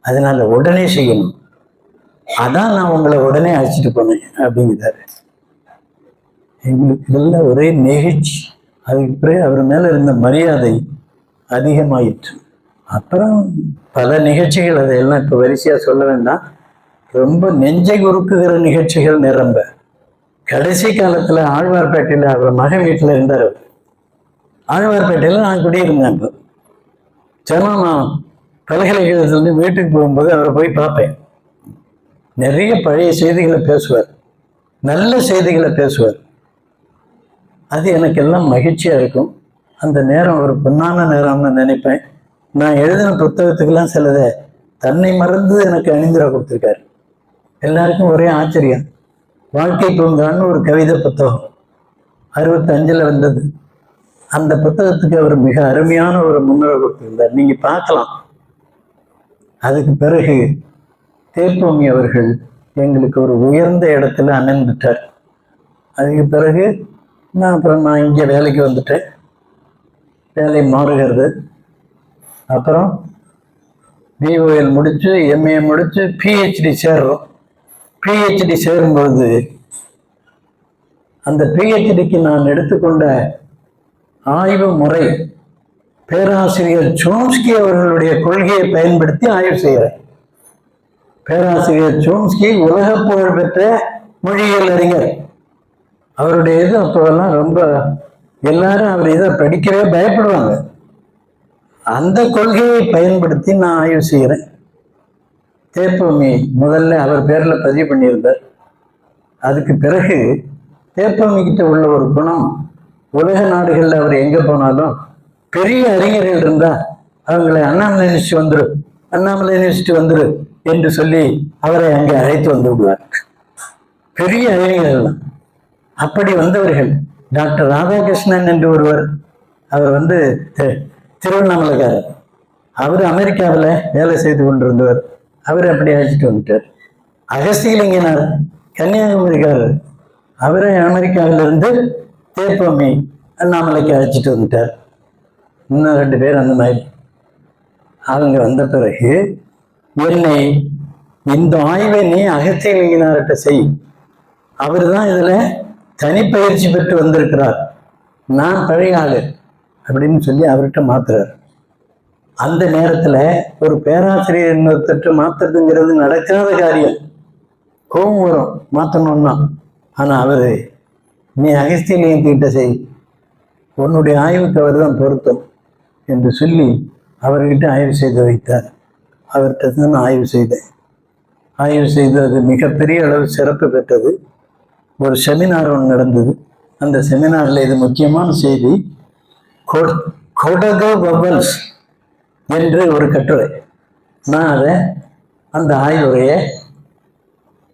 அதனால உடனே செய்யணும். அதான் நான் உங்களை உடனே அழைச்சிட்டு போனேன் அப்படிங்கிறாரு. எங்களுக்கு இதெல்லாம் ஒரே நெகிழ்ச்சி. அதுக்கு பிறகு அவர் மேல இருந்த மரியாதை அதிகமாயிற்று. அப்புறம் பல நிகழ்ச்சிகள், அதையெல்லாம் இப்போ வரிசையா சொல்ல வேண்டாம். ரொம்ப நெஞ்சை உருக்குகிற நிகழ்ச்சிகள் நிரம்ப. கடைசி காலத்துல ஆழ்வார்பேட்டையில அவர் மகன் வீட்டுல இருந்தார். ஆழ்வார்பேட்டையில நான் குடியிருந்தேன். இப்போ தினம் நான் பல்கலைக்கழகத்திலிருந்து வீட்டுக்கு போகும்போது அவரை போய் பார்ப்பேன். நிறைய பழைய செய்திகளை பேசுவார், நல்ல செய்திகளை பேசுவார். அது எனக்கு எல்லாம் மகிழ்ச்சியா இருக்கும். அந்த நேரம் ஒரு பொன்னான நேரம்னு நினைப்பேன். நான் எழுதின புத்தகத்துக்கெல்லாம் சிலதை தன்னை மறந்து எனக்கு அணிந்துரை கொடுத்துருக்காரு. எல்லாருக்கும் ஒரே ஆச்சரியம். வாழ்க்கை பூங்கான்னு ஒரு கவிதை புத்தகம் 65 வந்தது. அந்த புத்தகத்துக்கு அவர் மிக அருமையான ஒரு முன்னுரை கொடுத்திருந்தார், நீங்க பார்க்கலாம். அதுக்கு பிறகு தேப்போமி அவர்கள் எங்களுக்கு ஒரு உயர்ந்த இடத்துல அணைந்துட்டார். அதுக்கு பிறகு நான் இங்கே வேலைக்கு வந்துட்டேன். வேலை மாறுகிறது. அப்புறம் பிஓஎல் முடிச்சு எம்ஏ முடிச்சு பிஹெச்டி சேர்றோம். பிஹெச்டி சேரும்போது அந்த பிஹெச்டிக்கு நான் எடுத்துக்கொண்ட ஆய்வு முறை பேராசிரியர் சோம்ஸ்கி அவர்களுடைய கொள்கையை பயன்படுத்தி ஆய்வு செய்கிறேன். பேராசிரியர் சோம்ஸ்கி உலக புகழ் பெற்ற மொழியியல் அறிஞர். அவருடைய இது அப்போதெல்லாம் ரொம்ப எல்லாரும் அவர் இதை படிக்கவே பயப்படுவாங்க. அந்த கொள்கையை பயன்படுத்தி நான் ஆய்வு செய்கிறேன். தேப்போமி முதல்ல அவர் பேர்ல பதிவு பண்ணியிருந்தார். அதுக்கு பிறகு தேப்போமி கிட்ட உள்ள ஒரு குணம், உலக நாடுகள்ல அவர் எங்க போனாலும் பெரிய அறிஞர்கள் இருந்தா அவங்களை அண்ணாமலை யூனிவர்சிட்டி வந்துரு, அண்ணாமலை யூனிவர்சிட்டி வந்துரு என்று சொல்லி அவரை அங்கே அழைத்து வந்து விடுவார். பெரிய அறிஞர்கள் தான். அப்படி வந்தவர்கள் டாக்டர் ராதாகிருஷ்ணன் என்று ஒருவர், அவர் வந்து திருவண்ணாமலைக்காரர். அவர் அமெரிக்காவில் வேலை செய்து கொண்டிருந்தவர். அவர் அப்படி அழைச்சிட்டு வந்துட்டார். அகஸ்தியலிங்கனார் கன்னியாகுமரிக்காரர், அவரை அமெரிக்காவிலிருந்து தேப்போமி அண்ணாமலைக்கு அழைச்சிட்டு வந்துட்டார். இன்னும் 2 பேர் அந்த மாதிரி. அவங்க வந்த பிறகு என்னை இந்த ஆய்வை நீ அகஸ்தியலிங்கனார்கிட்ட செய், அவர் தான் இதுல தனிப்பயிற்சி பெற்று வந்திருக்கிறார், நான் பழைய ஆளு அப்படின்னு சொல்லி அவர்கிட்ட மாத்துறாரு. அந்த நேரத்துல ஒரு பேராசிரியர் இன்னொருத்தட்டு மாத்துறதுங்கிறது நடக்காத காரியம். கோபம் வரும் மாத்தணும்னா. ஆனா அவரு நீ அகஸ்தியலிங்கத்திட்ட செய், உன்னுடைய ஆய்வுக்கு அவர் தான் பொருத்தம் என்று சொல்லி அவர்கிட்ட ஆய்வு செய்து வைத்தார். அவர்கிட்ட தான் நான் ஆய்வு செய்தேன். ஆய்வு செய்து அது மிகப்பெரிய அளவு சிறப்பு பெற்றது. ஒரு செமினார் ஒன்று நடந்தது. அந்த செமினார்ல இது முக்கியமான செய்தி, கொடகோ பபல்ஸ் என்று ஒரு கட்டுரை. நான் அதை அந்த ஆய்வுரையை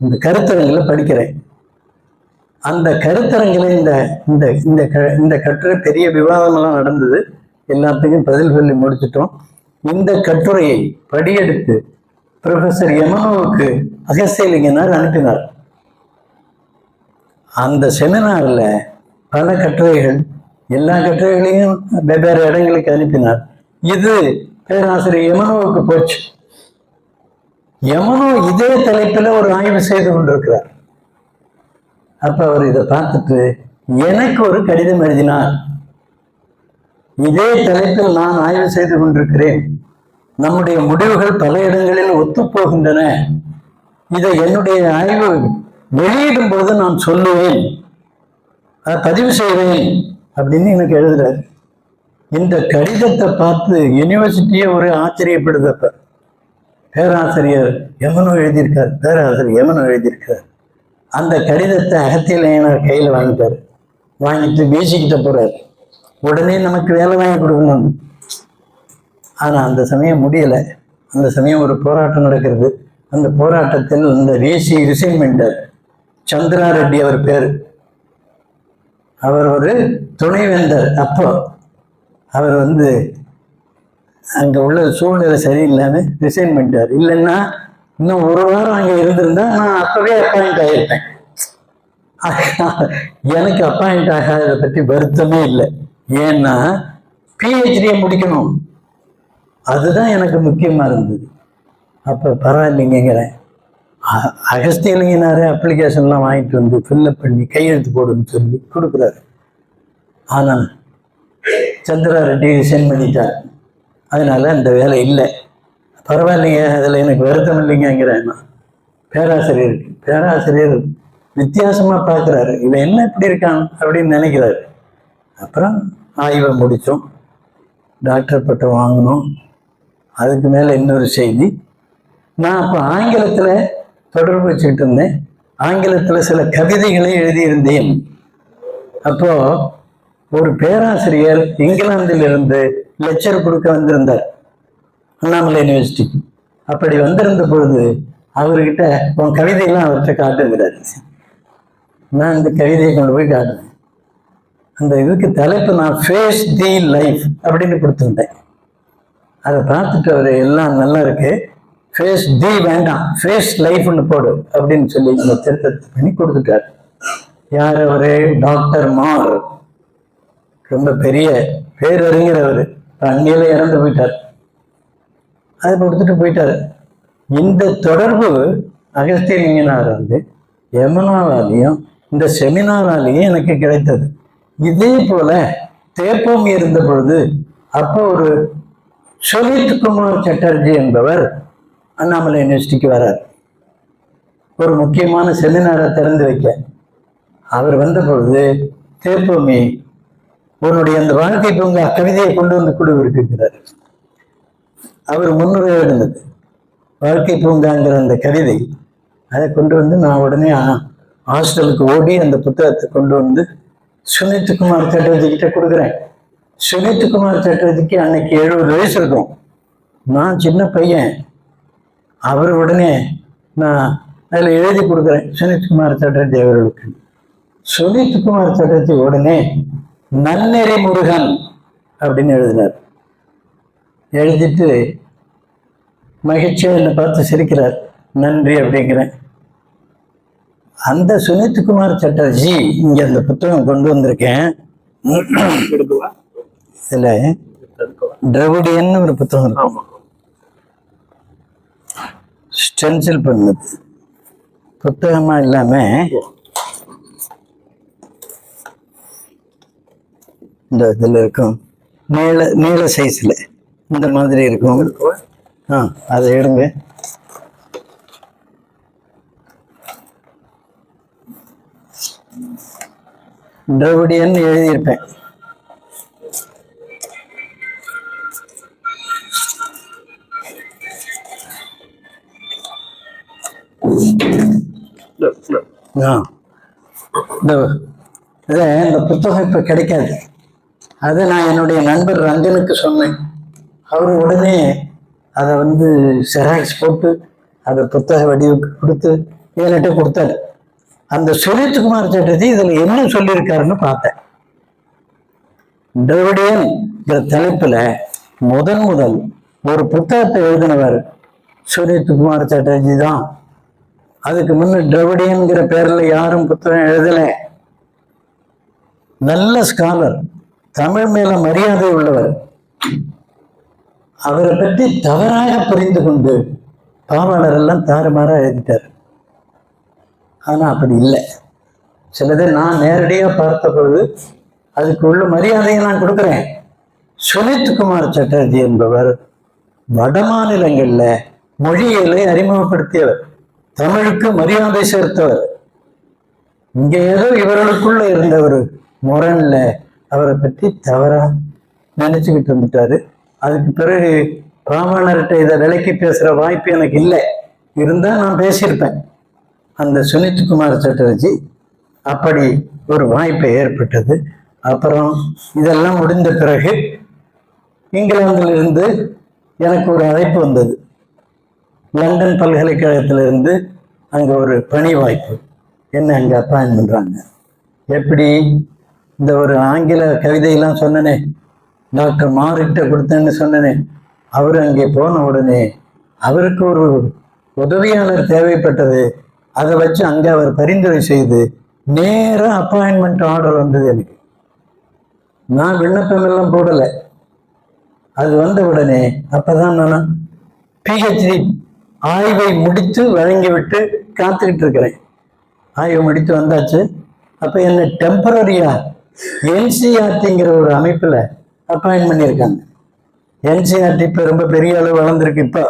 இந்த கருத்தரங்கில் படிக்கிறேன். அந்த கருத்தரங்கில் இந்த கட்டுரை பெரிய விவாதமெல்லாம் நடந்தது. எல்லாத்துக்கும் பதில் சொல்லி முடிச்சிட்டோம். இந்த கட்டுரையை படியெடுத்து ப்ரொஃபஸர் எமனோவுக்கு அகஸ்தியலிங்கனார் அனுப்பினார். அந்த செமினார்ல பல கட்டுரைகள், எல்லா கட்டுரைகளையும் வெவ்வேறு இடங்களுக்கு அனுப்பினார். இது பேராசிரியர் எமனோவுக்கு போச்சு. எமனோ இதே தலைப்புல ஒரு ஆய்வு செய்து கொண்டிருக்கிறார். அப்ப அவர் இதை பார்த்துட்டு எனக்கு ஒரு கடிதம் எழுதினார். இதே தலைப்பில் நான் ஆய்வு செய்து கொண்டிருக்கிறேன், நம்முடைய முடிவுகள் பல இடங்களில் ஒத்துப்போகின்றன, இதை என்னுடைய ஆய்வு வெளியிடும் போது நான் சொல்லுவேன், அதை பதிவு செய்வேன் அப்படின்னு எனக்கு எழுதுறாரு. இந்த கடிதத்தை பார்த்து யூனிவர்சிட்டியே ஒரு ஆச்சரியப்படுதப்ப பேராசிரியர் எமனோ எழுதியிருக்கார், பேராசிரியர் எமனோ எழுதியிருக்கார். அந்த கடிதத்தை அகத்தியலையனார் கையில் வாங்கிட்டார். வாங்கிட்டு பேசிக்கிட்ட போறாரு. உடனே நமக்கு வேலை வாங்கி கொடுக்கணும். ஆனா அந்த சமயம் முடியலை. அந்த சமயம் ஒரு போராட்டம் நடக்கிறது. அந்த போராட்டத்தில் இந்த வேசி ரிசைன்மெண்டர் சந்திரா ரெட்டி அவர் பேர். அவர் ஒரு துணைவேந்தர். அப்போ அவர் அங்க உள்ள சூழ்நிலை சரியில்லைன்னு ரிசைன் பண்ணிட்டார். இல்லைன்னா இன்னும் ஒரு வாரம் அங்க இருந்திருந்தா நான் அப்பவே அப்பாயிண்ட் ஆகியிருப்பேன். எனக்கு அப்பாயிண்ட் ஆகாததை பற்றி வருத்தமே இல்லை. ஏன்னா பிஹெச்டியை முடிக்கணும், அதுதான் எனக்கு முக்கியமா இருந்தது. அப்போ பரவாயில்லைங்கிறேன். அகஸ்தியலிங்கனாரே அப்ளிகேஷன்லாம் வாங்கிட்டு வந்து ஃபில்லப் பண்ணி கையெழுத்து போடுன்னு சொல்லி கொடுக்குறாரு. ஆனால் சந்திரா ரெட்டி ரிசைன் பண்ணிட்டார். அதனால அந்த வேலை இல்லை. பரவாயில்லைங்க, அதில் எனக்கு வருத்தம் இல்லைங்கிறேன். பேராசிரியர் வித்தியாசமா பார்க்குறாரு. இவன் என்ன இப்படி இருக்கான் அப்படின்னு நினைக்கிறாரு. அப்புறம் ஆய்வை முடித்தோம், டாக்டர் பட்டம் வாங்கினோம். அதுக்கு மேலே இன்னொரு செய்தி, நான் அப்போ ஆங்கிலத்தில் தொடர்பு வச்சுக்கிட்டு இருந்தேன். ஆங்கிலத்தில் சில கவிதைகளை எழுதியிருந்தேன். அப்போ ஒரு பேராசிரியர் இங்கிலாந்தில் இருந்து லெக்சர் கொடுக்க வந்திருந்தார் அண்ணாமலை யூனிவர்சிட்டிக்கு. அப்படி வந்திருந்த பொழுது அவர்கிட்ட உன் கவிதையெல்லாம் அவர்கிட்ட காட்டுங்கிறாரு. நான் இந்த கவிதையை கொண்டு போய் காட்டுவேன். அந்த இதுக்கு தலைப்பு நான் ஃபேஸ் தி லைஃப் அப்படின்னு கொடுத்துருந்தேன். அதை பார்த்துட்டு அவர் எல்லாம் நல்லா இருக்கு, ஃபேஸ் தி வேண்டாம், ஃபேஸ் லைஃப்னு போடு அப்படின்னு சொல்லி இந்த திருத்தத்தை பண்ணி கொடுத்துட்டார். யார் அவரு? டாக்டர் மார். ரொம்ப பெரிய பேரறிஞர் அவர். அங்கேயே இறந்து போயிட்டார். அதை கொடுத்துட்டு போயிட்டாரு. இந்த தொடர்பு அகஸ்தியலிங்கனார் எமனாவாலையும் இந்த செமினாராலையும் எனக்கு கிடைத்தது. இதே போல தேப்பம் இருந்த பொழுது அப்போ ஒரு சுனித் குமார் சட்டர்ஜி என்பவர் அண்ணாமலை யூனிவர்சிட்டிக்கு வர்றார். ஒரு முக்கியமான செமினாரை திறந்து வைக்க அவர் வந்த பொழுது, தேப்போமி உன்னுடைய அந்த வாழ்க்கை பூங்கா கவிதையை கொண்டு வந்து கொடுக்கிறார். அவர் முன்னுரை இருந்தது வாழ்க்கை பூங்காங்கிற அந்த கவிதை. அதை கொண்டு வந்து நான் உடனே ஹாஸ்டலுக்கு ஓடி அந்த புத்தகத்தை கொண்டு வந்து சுனித் குமார் சட்டர்ஜி கிட்ட கொடுக்குறேன். சுனித் குமார் சட்டர்ஜிக்கு அன்னைக்கு 70 வயசு இருக்கும். நான் சின்ன பையன். அவர் உடனே நான் அதில் எழுதி கொடுக்குறேன் சுனித் குமார் சட்டர்ஜி அவர்களுக்கு. சுனித் குமார் சட்டர்ஜி உடனே நன்னெறி முருகன் அப்படின்னு எழுதினார். எழுதிட்டு மகிழ்ச்சியா என்னை பார்த்து சிரிக்கிறார். நன்றி அப்படிங்கிறேன். அந்த சுனித் குமார் சட்டர்ஜி இங்க அந்த புத்தகம் கொண்டு வந்திருக்கேன். இதுல திராவிடியன் ஒரு புத்தகம் இருக்கும், ஸ்டென்சில் பண்ணது புத்தகமா இல்லாம இந்த இதுல இருக்கும், நீள சைஸ்ல இந்த மாதிரி இருக்கும். அதை எடுங்க. திராவிடியன் எழுதியிருப்பேன். இந்த புத்தகம் இப்ப கிடைக்காது. அதை நான் என்னுடைய நண்பர் ரஞ்சனுக்கு சொன்னேன். அவர் உடனே அதை செராக்ஸ் போட்டு அதை புத்தக வடிவுக்கு கொடுத்து என்கிட்ட கொடுத்தாரு. அந்த சுனித் குமார் சட்டர்ஜி இதுல என்ன சொல்லியிருக்காருன்னு பார்த்தேன். திராவிடியன்கிற தலைப்புல முதல் ஒரு புத்தகத்தை எழுதினவர் சுனித் குமார் சட்டர்ஜி தான். அதுக்கு முன்ன திராவிடியன்கிற பேர்ல யாரும் புத்தகம் எழுதல. நல்ல ஸ்காலர், தமிழ் மேல மரியாதை உள்ளவர். அவரை பற்றி தவறாக புரிந்து கொண்டு பாவாளர் எல்லாம் தாறுமாறா எழுதிட்டார். ஆனா அப்படி இல்லை. சிலதை நான் நேரடியாக பார்த்த பொழுது அதுக்கு உள்ள மரியாதையை நான் கொடுக்குறேன். சுனித் குமார் சட்டர்ஜி என்பவர் வட மாநிலங்கள்ல மொழிகளை அறிமுகப்படுத்தியவர், தமிழுக்கு மரியாதை சேர்த்தவர். இங்க ஏதோ இவர்களுக்குள்ள இருந்த ஒரு முரண்ல அவரை பற்றி தவறா நினைச்சுக்கிட்டு இருந்துட்டாரு. அதுக்கு பிறகு ராவணர்கிட்ட இதை விலைக்கு பேசுற வாய்ப்பு எனக்கு இல்லை, இருந்தா நான் பேசியிருப்பேன். அந்த சுனித்குமார் சட்டர்ஜி அப்படி ஒரு வாய்ப்பு ஏற்பட்டது. அப்புறம் இதெல்லாம் முடிந்த பிறகு இங்கிலாந்திலிருந்து எனக்கு ஒரு அழைப்பு வந்தது. லண்டன் பல்கலைக்கழகத்திலிருந்து அங்கே ஒரு பணி வாய்ப்பு, என்ன அங்கே அப்பாயின் பண்ணுறாங்க. எப்படி இந்த ஒரு ஆங்கில கவிதையெல்லாம் சொன்னனே, டாக்டர் மார்கிட்ட கொடுத்தேன்னு சொன்னனே, அவர் அங்கே போன உடனே அவருக்கு ஒரு உதவியாளர் தேவைப்பட்டது. அதை வச்சு அங்கே அவர் பரிந்துரை செய்து நேராக அப்பாயின்மெண்ட் ஆர்டர் வந்தது எனக்கு. நான் விண்ணப்பம் எல்லாம் போடலை. அது வந்த உடனே அப்பதான் நான் பிஹெச்டி ஆய்வை முடித்து வழங்கிவிட்டு காத்துக்கிட்டு இருக்கிறேன். ஆய்வு முடித்து வந்தாச்சு. அப்போ என்ன டெம்பரரியா என்சிஆர்டிங்கிற ஒரு அமைப்பில் அப்பாயின் பண்ணியிருக்காங்க. என்சிஆர்டி இப்போ ரொம்ப பெரிய அளவு வளர்ந்துருக்கு. இப்போ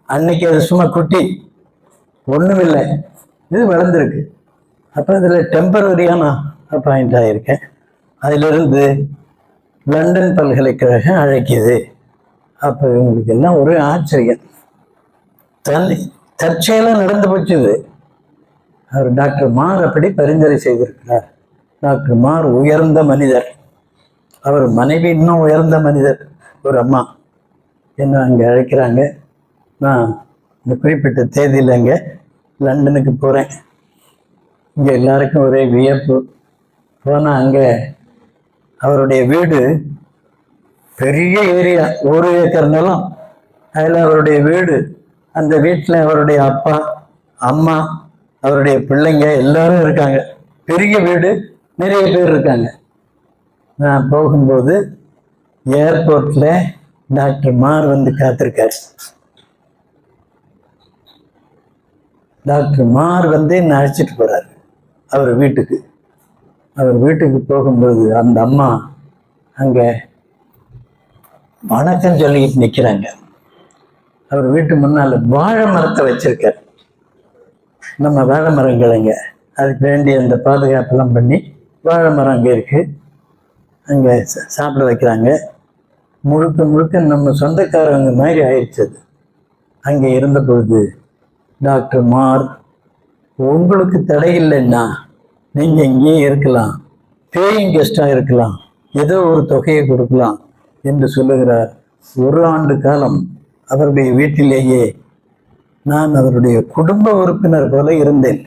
அன்னைக்கு அது சும்மா குட்டி ஒன்றும் இல்லை, இது வளர்ந்துருக்கு. அப்போ அதில் டெம்பரரியாக நான் அப்பாயிண்ட் ஆகியிருக்கேன். அதிலிருந்து லண்டன் பல்கலைக்கழகம் அழைக்குது. அப்போ இவங்களுக்கு எல்லாம் ஒரு ஆச்சரியம். தற்செயலாக நடந்து போச்சுது. அவர் டாக்டர் மார் அப்படி பரிந்துரை செய்திருக்கிறார். டாக்டர் மார் உயர்ந்த மனிதர், அவர் மனைவி இன்னும் உயர்ந்த மனிதர். ஒரு அம்மா என்ன அங்கே அழைக்கிறாங்க. நான் இந்த குறிப்பிட்ட தேதியில் அங்கே லண்டனுக்கு போகிறேன். இங்கே எல்லாருக்கும் ஒரே வியப்பு. போனால் அங்கே அவருடைய வீடு பெரிய ஏரியா, 1 ஏக்கர் நிலம். அதில் அவருடைய வீடு, அந்த வீட்டில் அவருடைய அப்பா அம்மா அவருடைய பிள்ளைங்க எல்லாரும் இருக்காங்க. பெரிய வீடு, நிறைய பேர் இருக்காங்க. நான் போகும்போது ஏர்போர்ட்ல டாக்டர் மார் வந்து காத்திருக்காரு. டாக்டர் மார் வந்து என்னை அழைச்சிட்டு போறாரு அவர் வீட்டுக்கு. அவர் வீட்டுக்கு போகும்போது அந்த அம்மா அங்கே வணக்கம் சொல்லிட்டு நிற்கிறாங்க. அவர் வீட்டு முன்னால் வாழை மரத்தை வச்சிருக்கார். நம்ம வாழை மரங்களைங்க அதுக்கு வேண்டிய அந்த பாதுகாப்பெல்லாம் பண்ணி வாழை மரம் அங்கே இருக்கு. அங்கே சாப்பிட வைக்கிறாங்க. முழுக்க முழுக்க நம்ம சொந்தக்காரங்க மாதிரி ஆயிடுச்சு அது. அங்கே இருந்த பொழுது டாக்டர் மார், உங்களுக்கு தடை இல்லைன்னா நீங்கள் இங்கேயே இருக்கலாம், பேயிங் கெஸ்டாக இருக்கலாம், ஏதோ ஒரு தொகையை கொடுக்கலாம் என்று சொல்லுகிறார். 1 ஆண்டு காலம் அவருடைய வீட்டிலேயே நான் அவருடைய குடும்ப உறுப்பினர் போல இருந்தேன்.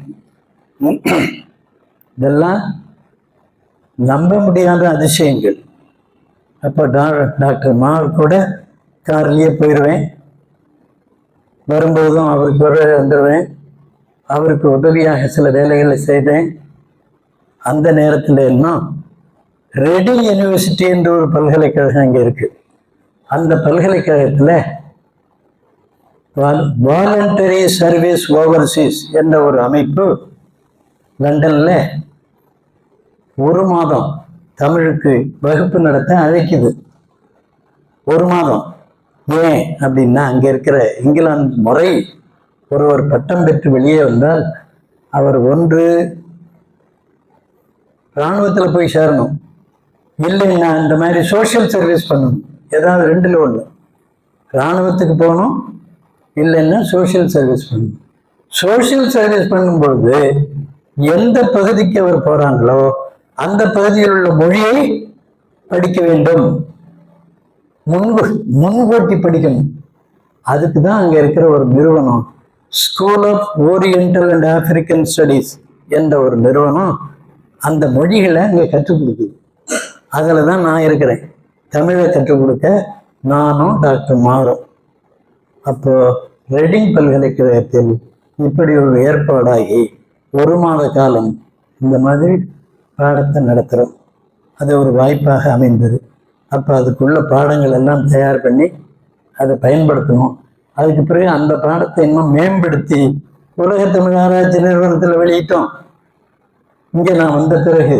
இதெல்லாம் நம்ப முடியாத அதிசயங்கள். அப்போ டாக்டர் மார் கூட கார்லேயே போயிடுவேன். வரும்போதும் அவருக்கு வந்துடுவேன். அவருக்கு உதவியாக சில வேலைகளை செய்தேன். அந்த நேரத்தில் இன்னும் ரெடிங் யூனிவர்சிட்டி என்ற ஒரு பல்கலைக்கழகம் இங்கே இருக்கு. அந்த பல்கலைக்கழகத்தில் வாலண்டரி சர்வீஸ் ஓவர்சீஸ் என்ற ஒரு அமைப்பு லண்டன்ல 1 மாதம் தமிழுக்கு வகுப்பு நடத்த அழைக்குது. 1 மாதம். ஏன் அப்படின்னா அங்கே இருக்கிற இங்கிலாந்து முறை, ஒருவர் பட்டம் பெற்று வெளியே வந்தால் அவர் ஒன்று இராணுவத்தில் போய் சேரணும், இல்லைன்னா இந்த மாதிரி சோஷியல் சர்வீஸ் பண்ணணும். ஏதாவது 2ல் 1. இராணுவத்துக்கு போகணும், இல்லைன்னா சோஷியல் சர்வீஸ் பண்ணணும். சோஷியல் சர்வீஸ் பண்ணும்பொழுது எந்த பகுதிக்கு அவர் போறாங்களோ அந்த பகுதியில் உள்ள மொழியை படிக்க வேண்டும், முன்கூட்டி படிக்கணும். அதுக்கு தான் அங்கே இருக்கிற ஒரு நிறுவனம், school of oriental and African studies என்ற ஒரு நிறுவனம் அந்த மொழிகளை அங்கே கற்றுக் கொடுக்குது. அதில் தான் நான் இருக்கிறேன். தமிழை கற்றுக் கொடுக்க நானும் டாக்டர் மாரும். அப்போ ரெடிங் பல்கலைக்கழகத்தில் இப்படி ஒரு ஏற்பாடாகி 1 மாத காலம் இந்த மாதிரி பாடத்தை நடத்துகிறோம். அது ஒரு வாய்ப்பாக அமைந்தது. அப்போ அதுக்குள்ள பாடங்கள் எல்லாம் தயார் பண்ணி அதை பயன்படுத்தணும். அதுக்கு பிறகு அந்த பாடத்தை இன்னும் மேம்படுத்தி உலக தமிழ் ஆராய்ச்சி நிறுவனத்தில் வெளியிட்டோம். இங்கே நான் வந்த பிறகு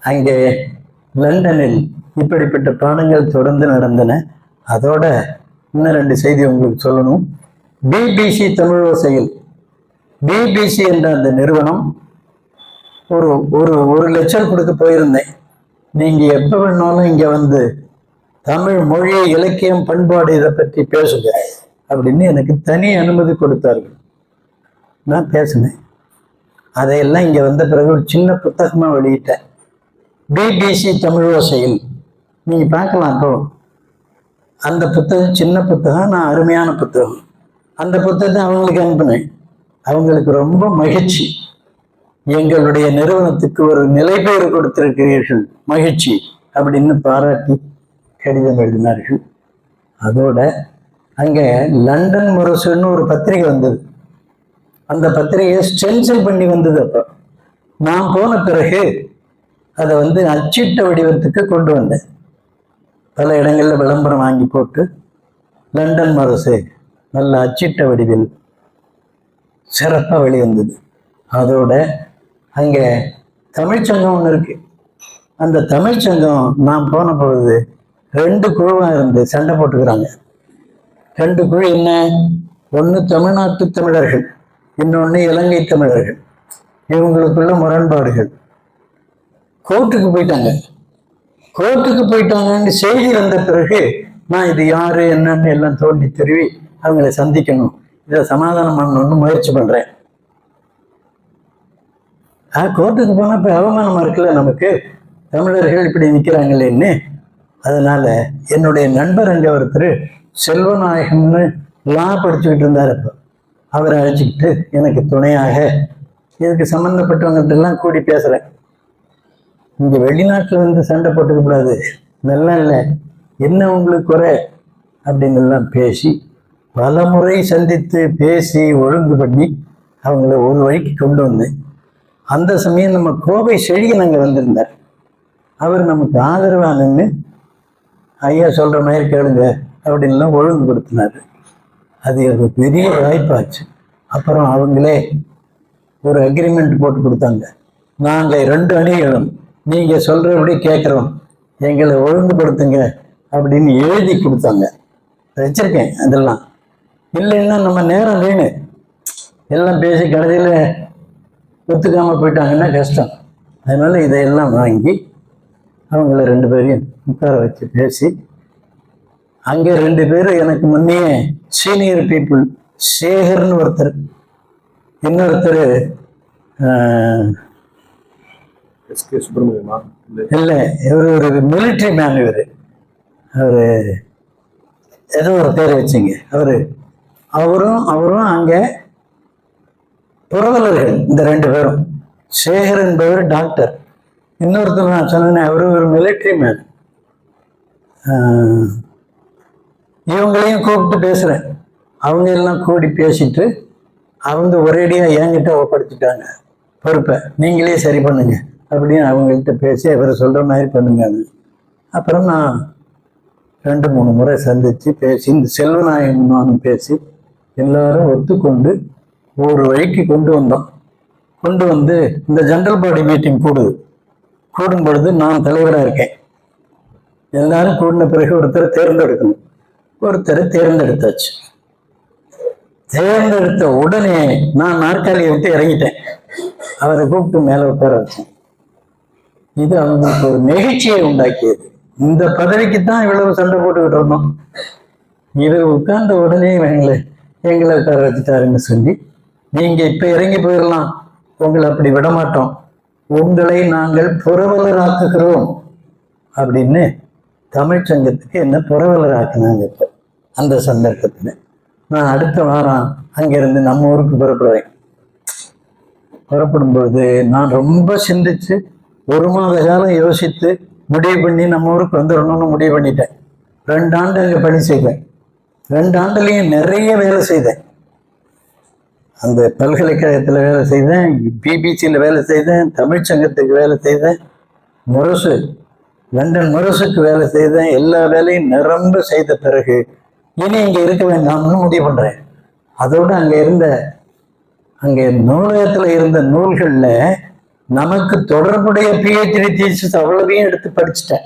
அங்கே லண்டனில் இப்படிப்பட்ட பாடங்கள் தொடர்ந்து நடந்தன. அதோட இன்னும் 2 செய்தி உங்களுக்கு சொல்லணும். பிபிசி தமிழ் ஓசையில், பிபிசி என்ற அந்த நிறுவனம் ஒரு லெக்சர் கொடுக்க போயிருந்தேன். நீங்க எப்ப வேணாலும் இங்க வந்து தமிழ் மொழி இலக்கியம் பண்பாடு இதை பற்றி பேசுங்க அப்படின்னு எனக்கு தனி அனுமதி கொடுத்தார்கள். நான் பேசினேன். அதையெல்லாம் இங்க வந்த பிறகு ஒரு சின்ன புத்தகமா வெளியிட்டேன். பிபிசி தமிழோசையில் நீங்க பார்க்கலாம். அப்போ அந்த புத்தகம் சின்ன புத்தகம், நான் அருமையான புத்தகம். அந்த புத்தகத்தை அவங்களுக்கு அனுப்பினேன். அவங்களுக்கு ரொம்ப மகிழ்ச்சி. எங்களுடைய நிறுவனத்துக்கு ஒரு நிலைபெயர் கொடுத்திருக்கிறீர்கள், மகிழ்ச்சி அப்படின்னு பாராட்டி கடிதம் எழுதினார்கள். அதோட அங்கே லண்டன் முரசுன்னு ஒரு பத்திரிகை வந்தது. அந்த பத்திரிகையை ஸ்டென்சில் பண்ணி வந்தது. அப்போ நான் போன பிறகு அதை வந்து அச்சிட்ட வடிவத்துக்கு கொண்டு வந்தேன். பல இடங்களில் விளம்பரம் வாங்கி போட்டு லண்டன் முரசு நல்ல அச்சிட்ட வடிவில் சிறப்பாக வெளிவந்தது. அதோட அங்கே தமிழ்ச்சங்கம் ஒன்று இருக்கு. அந்த தமிழ்ச்சங்கம் நான் போன பொழுது 2 குழுவாக இருந்து சண்டை போட்டுக்கிறாங்க. 2 குழு என்ன? ஒன்று தமிழ்நாட்டு தமிழர்கள், இன்னொன்று இலங்கை தமிழர்கள். இவங்களுக்குள்ள முரண்பாடுகள். கோர்ட்டுக்கு போயிட்டாங்க. கோர்ட்டுக்கு போயிட்டாங்கன்னு செய்தி வந்த பிறகு நான் இது யாரு என்னன்னு எல்லாம் தோண்டி திருவி அவங்களை சந்திக்கணும், இதை சமாதானம் பண்ணணும்னு முயற்சி பண்றேன். கோர்ட்டுக்கு போனா இப்ப அவமானமா இருக்குல்ல நமக்கு, தமிழர்கள் இப்படி நிற்கிறாங்களேன்னு. அதனால என்னுடைய நண்பர் அங்கே ஒருத்தர் செல்வநாயகம்னு லா படிச்சுக்கிட்டு இருந்தார். அப்போ அவரை அழைச்சிக்கிட்டு எனக்கு துணையாக இதுக்கு சம்மந்தப்பட்டவங்கள்ட்ட எல்லாம் கூடி பேசுறேன். இங்க வெளிநாட்டுல வந்து சண்டை போட்டுக்க கூடாது, நல்லா இல்லை, என்ன உங்களுக்கு குறை அப்படின்னு எல்லாம் பேசி பல முறை சந்தித்து பேசி ஒழுங்கு பண்ணி அவங்கள ஒரு வழிக்கு கொண்டு வந்தேன். அந்த சமயம் நம்ம கோவை செழியன் அங்கே வந்திருந்தார். அவர் நமக்கு ஆதரவா நின்று ஐயா சொல்ற மாதிரி கேளுங்க அப்படின்லாம் ஒழுங்கு கொடுத்தினாரு. அது ஒரு பெரிய வாய்ப்பாச்சு. அப்புறம் அவங்களே ஒரு அக்ரிமெண்ட் போட்டு கொடுத்தாங்க. நாங்கள் 2 அணிகளும் நீங்க சொல்றபடி கேட்குறோம், எங்களை ஒழுங்குபடுத்துங்க அப்படின்னு எழுதி கொடுத்தாங்க. வச்சிருக்கேன் அதெல்லாம். இல்லைன்னா நம்ம நேரம் வேணும். எல்லாம் பேசி கடைசியில் ஒத்துக்காம போயிட்டாங்கன்னா கஷ்டம். அதனால இதையெல்லாம் வாங்கி அவங்கள 2 பேரையும் உட்கார வச்சு பேசி, அங்கே 2 பேரும் எனக்கு முன்னே சீனியர் பீப்புள், சேகர்னு ஒருத்தர், இன்னொருத்தர் இல்லை, இவர் ஒரு மிலிட்ரி மேன். அவரு ஏதோ ஒரு பேர் வச்சுங்க. அவரும் அங்கே புரவலர்கள். இந்த 2 பேரும், சேகர் என்பவர் டாக்டர், இன்னொருத்தர் நான் சொன்னேன் அவரு ஒரு மிலிட்ரி மேன். இவங்களையும் கூப்பிட்டு பேசுறேன். அவங்க எல்லாம் கூடி பேசிட்டு அவங்க ஒரேடியா என்கிட்ட ஒப்படைச்சிட்டாங்க பொறுப்பை, நீங்களே சரி பண்ணுங்க அப்படின்னு அவங்கள்ட்ட பேசி அவரை சொல்ற மாதிரி பண்ணுங்க. அப்புறம் நான் 2-3 முறை சந்திச்சு பேசி இந்த செல்வநாயகன் நானும் பேசி எல்லாரும் ஒத்துக்கொண்டு ஒரு வழிக்கு கொண்டு வந்தோம். கொண்டு வந்து இந்த ஜெனரல் பாடி மீட்டிங் கூடும் பொழுது நான் தலைவராக இருக்கேன். எல்லாரும் கூடின பிறகு ஒருத்தரை தேர்ந்தெடுக்கணும். ஒருத்தரை தேர்ந்தெடுத்தாச்சு. தேர்ந்தெடுத்த உடனே நான் நாற்காலியை விட்டு இறங்கிட்டேன். அவரை கூப்பிட்டு மேலே உட்கார வச்சேன். இது அவங்களுக்கு ஒரு நெகிழ்ச்சியை உண்டாக்கியது. இந்த பதவிக்கு தான் இவ்வளவு சண்டை போட்டுக்கிட்டு இருந்தோம். இவர் உட்கார்ந்த உடனே எங்களை உட்கார வச்சுட்டாருன்னு சொல்லி, நீங்க இப்ப இறங்கி போயிடலாம், உங்களை அப்படி விடமாட்டோம், உங்களை நாங்கள் புரவலராக்குகிறோம் அப்படின்னு தமிழ்ச்சங்கத்துக்கு என்ன புரவலராக்குனாங்க. இப்போ அந்த சந்தர்ப்பத்தில் நான் அடுத்த வாரம் அங்கிருந்து நம்ம ஊருக்கு புறப்படுவேன். புறப்படும் பொழுது நான் ரொம்ப சிந்திச்சு 1 மாத காலம் யோசித்து முடிவு பண்ணி நம்ம ஊருக்கு வந்துடணும்னு முடிவு பண்ணிட்டேன். 2 ஆண்டு அங்கே பணி செய்தேன். 2 ஆண்டுலையும் நிறைய வேலை செய்தேன். அந்த பல்கலைக்கழகத்தில் வேலை செய்தேன், பிபிசியில் வேலை செய்தேன், தமிழ்ச்சங்கத்துக்கு வேலை செய்தேன், முரசு லண்டன் முரசுக்கு வேலை செய்தேன். எல்லா வேலையும் நிரம்ப செய்த பிறகு இனி இங்கே இருக்க வேண்டாம்னு முடிவு பண்றேன். அதோடு அங்கே நூலகத்தில் இருந்த நூல்களில் நமக்கு தொடர்புடைய பிஹெச்டி தீசிஸ் அவ்வளவையும் எடுத்து படிச்சுட்டேன்.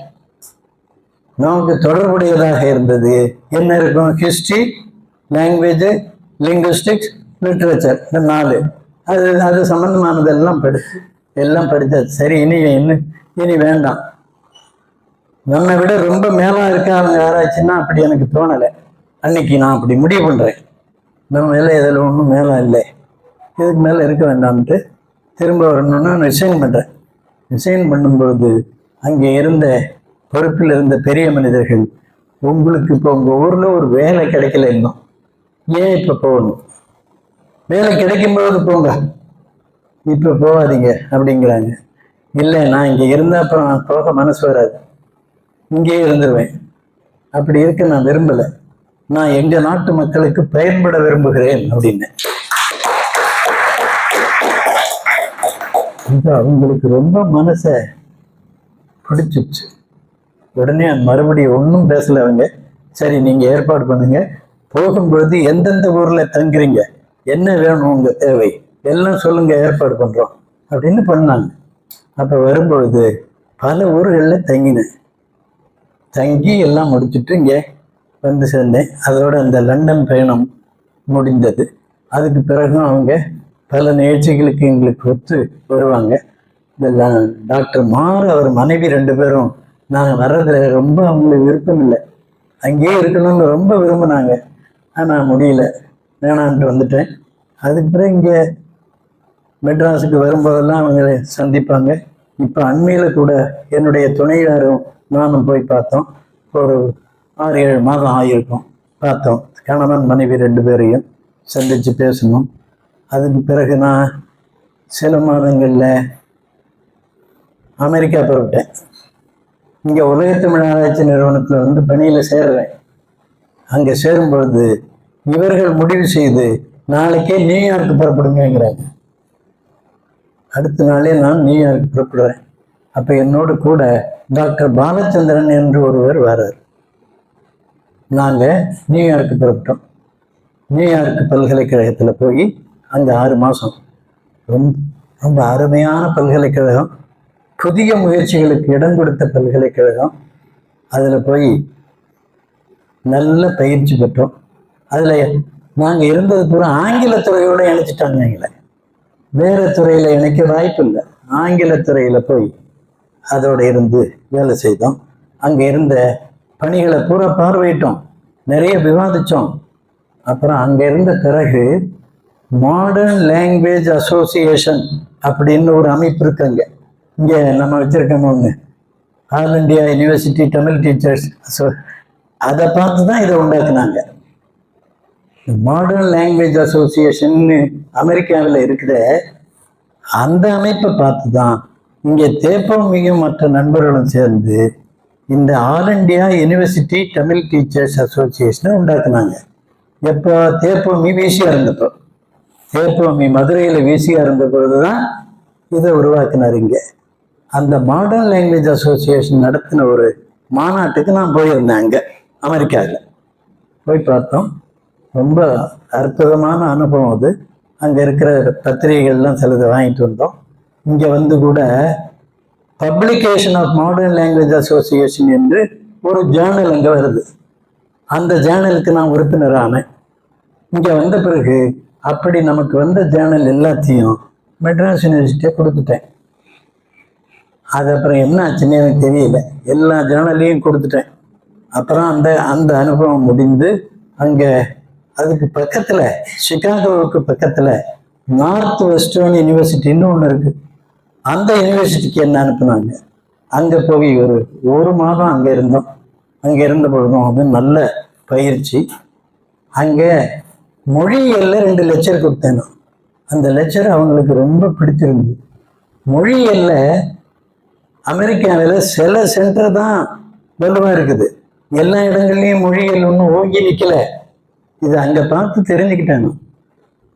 நமக்கு தொடர்புடையதாக இருந்தது என்ன இருக்கும்? ஹிஸ்டரி, லாங்குவேஜ், லிங்குவிஸ்டிக்ஸ், லிட்ரேச்சர், இந்த 4 அது சம்பந்தமானதெல்லாம் எல்லாம் படித்தாச்சு. சரி, இனி வேண்டாம், நம்மை விட ரொம்ப மேலா இருக்க அவங்க யாராச்சுன்னா அப்படி எனக்கு தோணலை. அன்னைக்கு நான் அப்படி முடிவு பண்றேன், நம்ம மேல இதில் ஒன்றும் மேலே இல்லை, இதுக்கு மேலே இருக்க வேண்டாம்ட்டு திரும்ப வரணும்னு ரிசைன் பண்ணுறேன். ரிசைன் பண்ணும்பொழுது அங்கே இருந்த பொறுப்பில் இருந்த பெரிய மனிதர்கள், உங்களுக்கு இப்போ உங்கள் ஊரில் ஒரு வேலை கிடைக்கல, இன்னும் ஏன் இப்போ போகணும், வேலை கிடைக்கும்போது போங்க, இப்போ போகாதீங்க அப்படிங்கிறாங்க. இல்லை, நான் இங்கே இருந்தால் அப்புறம் போக மனசு வராது, இங்கேயே இருந்துருவேன், அப்படி இருக்க நான் விரும்பலை, நான் எங்கள் நாட்டு மக்களுக்கு பயன்பட விரும்புகிறேன் அப்படின்னு. அவங்களுக்கு ரொம்ப மனசை பிடிச்சிச்சு. உடனே மறுபடியும் ஒன்றும் பேசல அவங்க. சரி, நீங்க ஏற்பாடு பண்ணுங்க, போகும்பொழுது எந்தெந்த ஊர்ல தங்குறீங்க, என்ன வேணும் உங்க தேவை எல்லாம் சொல்லுங்க, ஏற்பாடு பண்றோம் அப்படின்னு பண்ணாங்க. அப்ப வரும்பொழுது பல ஊர்களில் தங்கினேன். தங்கி எல்லாம் முடிச்சுட்டு இங்க வந்து சேர்ந்தேன். அதோட அந்த லண்டன் பயணம் முடிந்தது. அதுக்கு பிறகும் அவங்க பல நிகழ்ச்சிகளுக்கு எங்களுக்கு ஒத்து வருவாங்க. இந்த டாக்டர் மார் அவர் மனைவி 2 பேரும் நாங்கள் வர்றதுல ரொம்ப அவங்களுக்கு விருப்பம் இல்லை, அங்கேயே இருக்கணும்னு ரொம்ப விரும்பினாங்க. ஆனால் முடியல, வேணான்ட்டு வந்துட்டேன். அதுக்கு பிறகு இங்கே மெட்ராஸுக்கு வரும்போதெல்லாம் அவங்க சந்திப்பாங்க. இப்போ அண்மையில் கூட என்னுடைய துணையாரும் நானும் போய் பார்த்தோம். ஒரு 6-7 மாதம் ஆகியிருக்கும், பார்த்தோம். கணவன் மனைவி 2 பேரையும் சந்தித்து பேசணும். அதுக்கு பிறகு நான் சில மாதங்களில் அமெரிக்கா புறப்பட்டேன். இங்கே உலகத்தமிழ் ஆராய்ச்சி நிறுவனத்தில் வந்து பணியில் சேர்றேன். அங்கே சேரும்பொழுது இவர்கள் முடிவு செய்து நாளைக்கே நியூயார்க்கு புறப்படுங்கிறாங்க. அடுத்த நாளே நான் நியூயார்க்கு புறப்படுறேன். அப்போ என்னோடு கூட டாக்டர் பாலச்சந்திரன் என்று ஒருவர் வர்றார். நாங்கள் நியூயார்க்கு புறப்பட்டோம். நியூயார்க்கு பல்கலைக்கழகத்தில் போய் அங்கே 6 மாதம், ரொம்ப ரொம்ப அருமையான பல்கலைக்கழகம், புதிய முயற்சிகளுக்கு இடம் கொடுத்த பல்கலைக்கழகம். அதில் போய் நல்ல பயிற்சி பெற்றோம். அதில் நாங்கள் இருந்தது பூரா ஆங்கிலத்துறையோடு இணைச்சிட்டாங்க. எங்களை வேறு துறையில் இணைக்க வாய்ப்பு இல்லை. ஆங்கிலத்துறையில் போய் அதோடு இருந்து வேலை செய்தோம். அங்கே இருந்த பணிகளை பூரா பார்வையிட்டோம், நிறைய விவாதித்தோம். அப்புறம் அங்கே இருந்த பிறகு மாடர்ன் லாங்குவேஜ் அசோசியேஷன் அப்படின்னு ஒரு அமைப்பு இருக்குங்க. இங்கே நம்ம வச்சிருக்கோம் ஒன்று, all India university Tamil teachers அதை பார்த்து தான் இதை உண்டாக்குனாங்க. மாடர்ன் லாங்குவேஜ் அசோசியேஷன்னு அமெரிக்காவில் இருக்கிற அந்த அமைப்பை பார்த்து தான் இங்கே தேப்பமியும் மற்ற நண்பர்களும் சேர்ந்து இந்த all India university Tamil teachers அசோசியேஷனை உண்டாக்குனாங்க. எப்போ தேப்பமி வீசியாக இருந்தப்போ, தேப்பமி மதுரையில் வீசியாக இருந்த பொழுது தான் இதை உருவாக்கினார். இங்கே அந்த மாடர்ன் லாங்குவேஜ் அசோசியேஷன் நடத்தின ஒரு மாநாட்டுக்கு நான் போயிருந்தேன். அங்கே அமெரிக்காவில் போய் பார்த்தோம். ரொம்ப அற்புதமான அனுபவம் அது. அங்கே இருக்கிற பத்திரிகைகள்லாம் சிலது வாங்கிட்டு வந்தோம். இங்கே வந்து கூட publication of modern language association என்று ஒரு ஜேர்னல் அங்கே வருது. அந்த ஜேர்னலுக்கு நான் உறுப்பினரானேன். இங்கே வந்த பிறகு அப்படி நமக்கு வந்த ஜேர்னல் எல்லாத்தையும் மெட்ராஸ் யூனிவர்சிட்டியை கொடுத்துட்டேன். அது அப்புறம் என்ன ஆச்சுன்னு எனக்கு தெரியல, எல்லா ஜேர்னலையும் கொடுத்துட்டேன். அப்புறம் அந்த அனுபவம் முடிந்து அங்கே அதுக்கு பக்கத்தில், சிகாகோவுக்கு பக்கத்தில் நார்த் வெஸ்டர்ன் யூனிவர்சிட்டின்னு ஒன்று இருக்குது. அந்த யூனிவர்சிட்டிக்கு என்ன அனுப்புனாங்க. அங்கே போய் ஒரு மாதம் அங்கே இருந்தோம். அங்கே இருந்த பொழுதும் அது நல்ல பயிற்சி. அங்கே மொழியியல்ல 2 லெக்சர் கொடுத்தேன். அந்த லெக்சர் அவங்களுக்கு ரொம்ப பிடிச்சிருந்தது. மொழியியல்ல அமெரிக்காவில் சில சென்டர் தான் வலுவாக இருக்குது, எல்லா இடங்கள்லையும் மொழியியல் ஒன்றும் ஓங்கி நிற்கல. இது அங்கே பார்த்து தெரிஞ்சுக்கிட்டாங்க.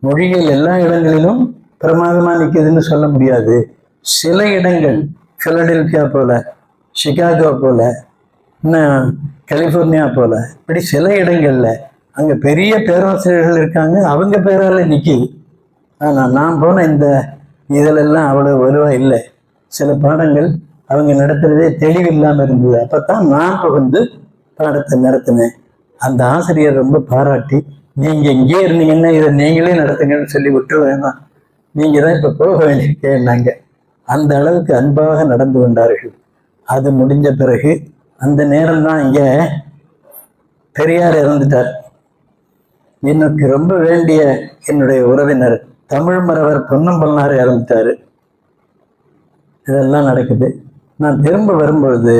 மொழிகள் எல்லா இடங்களிலும் பிரமாதமாக நிற்குதுன்னு சொல்ல முடியாது. சில இடங்கள் பிலடெல்பியா போல, சிகாகோ போல, இன்னும் கலிஃபோர்னியா போல, இப்படி சில இடங்கள்ல அங்கே பெரிய பேராசிரியர்கள் இருக்காங்க, அவங்க பேரால் நிற்கிது. ஆனால் நான் போன இந்த இதிலெல்லாம் அவ்வளோ வலுவாக இல்லை. சில பாடங்கள் அவங்க நடத்துறதே தெளிவில்லாமல் இருந்தது. அப்போ தான் நான் புகுந்து பாடத்தை நடத்தினேன். அந்த ஆசிரியர் ரொம்ப பாராட்டி, நீங்கள் இங்கே இருந்தீங்கன்னா இதை நீங்களே நடத்துங்கன்னு சொல்லி விட்டு வேணாம், நீங்கள் தான் இப்போ போக வேண்டியிருக்கேன்னாங்க. அந்த அளவுக்கு அன்பாக நடந்து கொண்டார்கள். அது முடிஞ்ச பிறகு அந்த நேரம் தான் இங்கே பெரியார் இறந்துட்டார். எனக்கு ரொம்ப வேண்டிய என்னுடைய உறவினர் தமிழ் மறவர் பொன்னம்பலனார் இறந்துட்டாரு. இதெல்லாம் நடக்குது. நான் திரும்ப வரும்பொழுது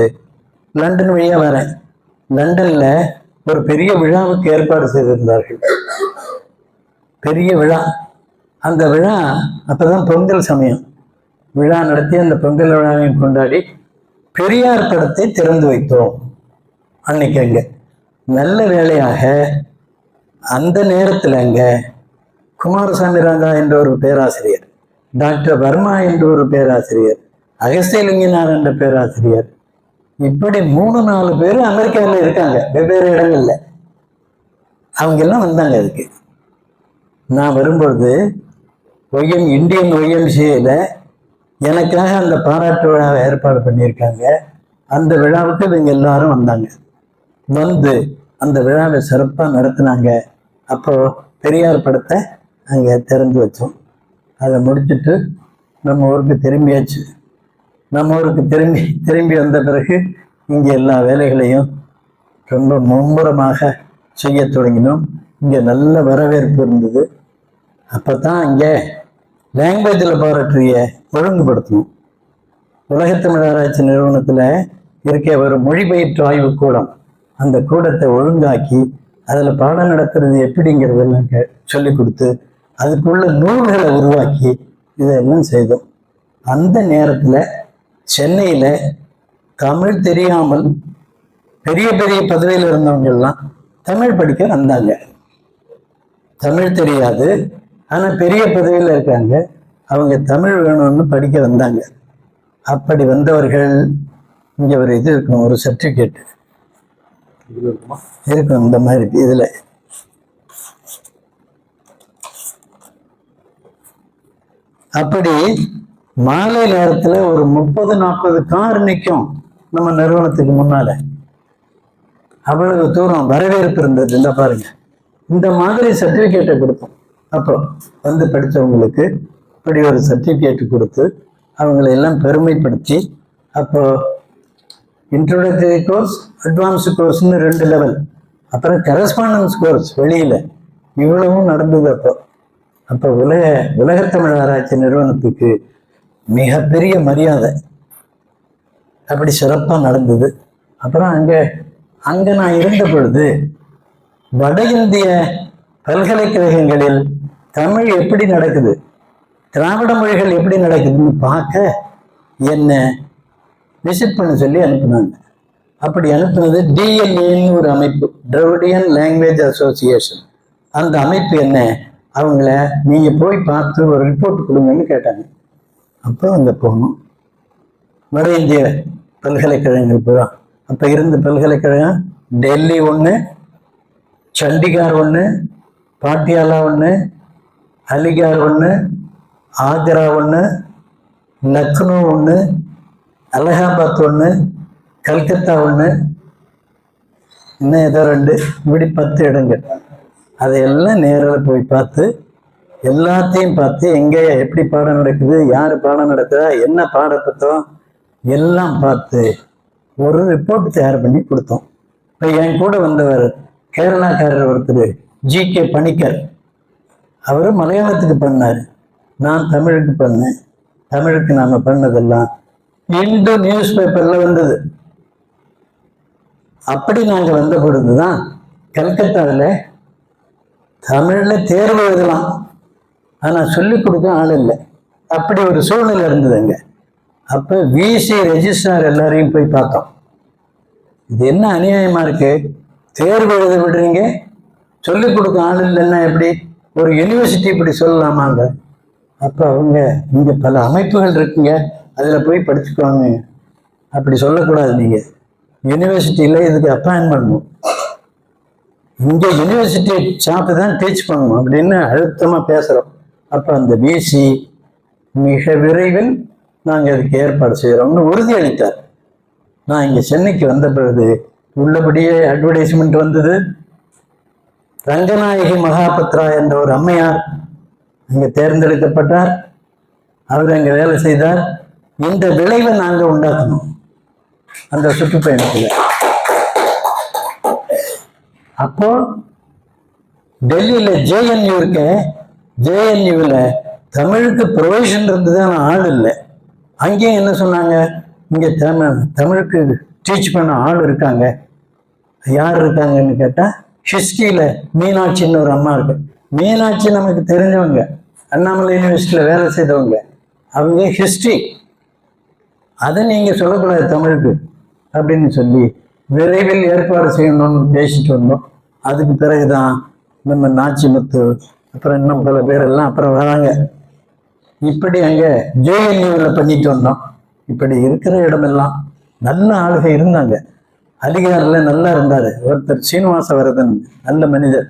லண்டன் வழியா வரேன். லண்டன்ல ஒரு பெரிய விழாவுக்கு ஏற்பாடு செய்திருந்தார்கள். பெரிய விழா. அந்த விழா அப்பதான் பொங்கல் சமயம். விழா நடத்தி அந்த பொங்கல் விழாவையும் கொண்டாடி பெரியார் படத்தை திறந்து வைத்தோம் அன்னைக்கு. அங்க நல்ல வேளையாக அந்த நேரத்தில் அங்க குமாரசாமி ராஜா என்ற ஒரு பேராசிரியர், டாக்டர் வர்மா என்ற ஒரு பேராசிரியர், அகஸ்தியலிங்கனார் என்ற பேராசிரியர், இப்படி 3-4 பேர் அமெரிக்காவில் இருக்காங்க, வெவ்வேறு இடங்கள்ல. அவங்க எல்லாம் வந்தாங்க. அதுக்கு நான் வரும்பொழுது இந்தியன் ஒய்எம்சிஏல எனக்காக அந்த பாராட்டு விழாவை ஏற்பாடு பண்ணியிருக்காங்க. அந்த விழாவுக்கு இவங்க எல்லாரும் வந்தாங்க. வந்து அந்த விழாவை சிறப்பாக நடத்தினாங்க. அப்போ பெரியார் படத்தை அங்கே திறந்து வச்சோம். அதை முடிச்சுட்டு நம்ம ஊருக்கு திரும்பியாச்சு. நம்ம ஊருக்கு திரும்பி வந்த பிறகு இங்கே எல்லா வேலைகளையும் ரொம்ப மும்முரமாக செய்ய தொடங்கினோம். இங்கே நல்ல வரவேற்பு இருந்தது. அப்போ தான் இங்கே லாங்குவேஜ் லெபார்டரியை ஒழுங்குபடுத்தணும். உலகத்தமிழ் ஆராய்ச்சி நிறுவனத்தில் இருக்க ஒரு மொழிபெயர்ப்பு ஆய்வு கூடம், அந்த கூடத்தை ஒழுங்காக்கி அதில் பாடம் நடத்துறது எப்படிங்கிறதெல்லாம் சொல்லி கொடுத்து அதுக்குள்ள நூல்களை உருவாக்கி இதெல்லாம் செய்தோம். அந்த நேரத்தில் சென்னையில் தமிழ் தெரியாமல் பெரிய பெரிய பதவியில் இருந்தவங்கெல்லாம் தமிழ் படிக்க வந்தாங்க. தமிழ் தெரியாது, ஆனால் பெரிய பதவியில் இருக்காங்க. அவங்க தமிழ் வேணும்னு படிக்க வந்தாங்க. அப்படி வந்தவர்கள் இங்கே ஒரு இது இருக்கும், ஒரு சர்டிஃபிகேட் இருக்கும். இந்த மாதிரி இதில் அப்படி மாலை நேரத்தில் ஒரு 30-40 கார் நிற்கும் நம்ம நிறுவனத்துக்கு முன்னால. அவ்வளவு தூரம் வரவேற்பு இருந்தது. இந்த பாருங்க, இந்த மாதிரி சர்டிஃபிகேட்டை கொடுத்தோம். அப்போ வந்து படித்தவங்களுக்கு இப்படி ஒரு சர்டிஃபிகேட் கொடுத்து அவங்களை எல்லாம் பெருமைப்படுத்தி, அப்போ இன்ட்ரோடக்டரி கோர்ஸ், அட்வான்ஸ்டு கோர்ஸ்னு 2 லெவல், அப்புறம் கரஸ்பாண்டன்ஸ் கோர்ஸ் வெளியில, இவ்வளவும் நடந்தது. அப்போ உலகத்தமிழ் ஆராய்ச்சி நிறுவனத்துக்கு மிகப்பெரிய மரியாதை. அப்படி சிறப்பாக நடந்தது. அப்புறம் அங்கே நான் இருந்த பொழுது வட இந்திய பல்கலைக்கழகங்களில் தமிழ் எப்படி நடக்குது, திராவிட மொழிகள் எப்படி நடக்குதுன்னு பார்க்க என்னை விசிட் பண்ண சொல்லி அனுப்புனாங்க. அப்படி அனுப்புனது டிஎல்ஏன்னு ஒரு அமைப்பு, டிராவிடியன் லாங்குவேஜ் அசோசியேஷன். அந்த அமைப்பு என்ன, அவங்கள நீங்கள் போய் பார்த்து ஒரு ரிப்போர்ட் கொடுங்கன்னு கேட்டாங்க. அப்போ அங்கே போகணும். வட இந்திய பல்கலைக்கழகங்கள் பூரா அப்போ இருந்த பல்கலைக்கழகம் டெல்லி 1, சண்டிகார் 1, பாட்டியாலா 1, அலிகார் 1, ஆக்ரா 1, லக்னோ 1, அலகாபாத் 1, கல்கத்தா 1, இன்னும் ஏதோ 2, இப்படி 10 இடங்கள். அதையெல்லாம் நேரில் போய் பார்த்து எல்லாத்தையும் பார்த்து எங்கே எப்படி பாடம் நடக்குது, யார் பாடம் நடக்குதா, என்ன பாடப்புத்தகம் எல்லாம் பார்த்து ஒரு ரிப்போர்ட் தயார் பண்ணி கொடுத்தோம். இப்போ என் கூட வந்தவர் கேரளாக்காரர் ஒருத்தர் ஜி.கே. பணிக்கர், அவர் மலையாளத்துக்கு பண்ணார், நான் தமிழுக்கு பண்ணேன். தமிழுக்கு நாம் பண்ணதெல்லாம் இந்து நியூஸ் பேப்பரில் வந்தது. அப்படி நாங்கள் வந்த பொழுது தான் கல்கத்தாவில் தமிழில் தேர்வு எழுதலாம், ஆனால் சொல்லிக் கொடுக்க ஆள் இல்லை. அப்படி ஒரு சூழ்நிலை இருந்ததுங்க. அப்போ விசி ரெஜிஸ்ட்ரார் எல்லாரையும் போய் பார்த்தோம். இது என்ன அநியாயமாக இருக்கு, தேர்வு எழுத விடுறீங்க, சொல்லிக் கொடுக்க ஆள் இல்லைன்னா எப்படி, ஒரு யூனிவர்சிட்டி இப்படி சொல்லலாமாங்க. அப்போ அவங்க இங்கே பல அமைப்புகள் இருக்குங்க, அதில் போய் படிச்சுக்குவாங்க, அப்படி சொல்லக்கூடாது, நீங்கள் யூனிவர்சிட்டியில் இதுக்கு அப்பாயின் பண்ணணும், இங்கே யூனிவர்சிட்டி சாப்பிட்டு தான் டீச் பண்ணணும் அப்படின்னு அழுத்தமாக பேசுகிறோம். அப்போ அந்த விசி மிக விரைவில் நாங்கள் அதுக்கு ஏற்பாடு செய்கிறோம்னு உறுதியளித்தார். நான் இங்கே சென்னைக்கு வந்த பொழுது உள்ளபடியே அட்வர்டைஸ்மெண்ட் வந்தது. ரங்கநாயகி மகாபத்ரா என்ற ஒரு அம்மையார் அங்கே தேர்ந்தெடுக்கப்பட்டார். அவர் அங்கே வேலை செய்தார். இந்த விளைவை நாங்கள் உண்டாக்கணும் அந்த சுற்றுப்பயணத்தில். அப்போ டெல்லியில ஜேஎன்யூ இருக்க, ஜேஎன்யூவில் தமிழுக்கு ப்ரொவிஷன் இருந்ததுதான், ஆள் இல்லை. அங்கேயும் என்ன சொன்னாங்க, இங்கே தமிழுக்கு டீச் பண்ண ஆள் இருக்காங்க. யார் இருக்காங்கன்னு கேட்டால் ஹிஸ்ட்ரியில் மீனாட்சின்னு ஒரு அம்மா இருக்கு. மீனாட்சி நமக்கு தெரிஞ்சவங்க, அண்ணாமலை யூனிவர்சிட்டியில் வேலை செய்தவங்க. அவங்க ஹிஸ்ட்ரி, அதை நீங்கள் சொல்லக்கூடாது தமிழுக்கு அப்படின்னு சொல்லி விரைவில் ஏற்பாடு செய்யணும்னு பேசிட்டு வந்தோம். அதுக்கு பிறகுதான் நம்ம நாச்சிமுத்து, அப்புறம் இன்னும் பல பேரெல்லாம் அப்புறம் வராங்க. இப்படி அங்கே ஜேஎன்யூவில் பண்ணிட்டு வந்தோம். இப்படி இருக்கிற இடமெல்லாம் நல்ல ஆளுக இருந்தாங்க. அதிகாரில் நல்லா இருந்தார் ஒருத்தர், சீனிவாசவரதன், நல்ல மனிதர்,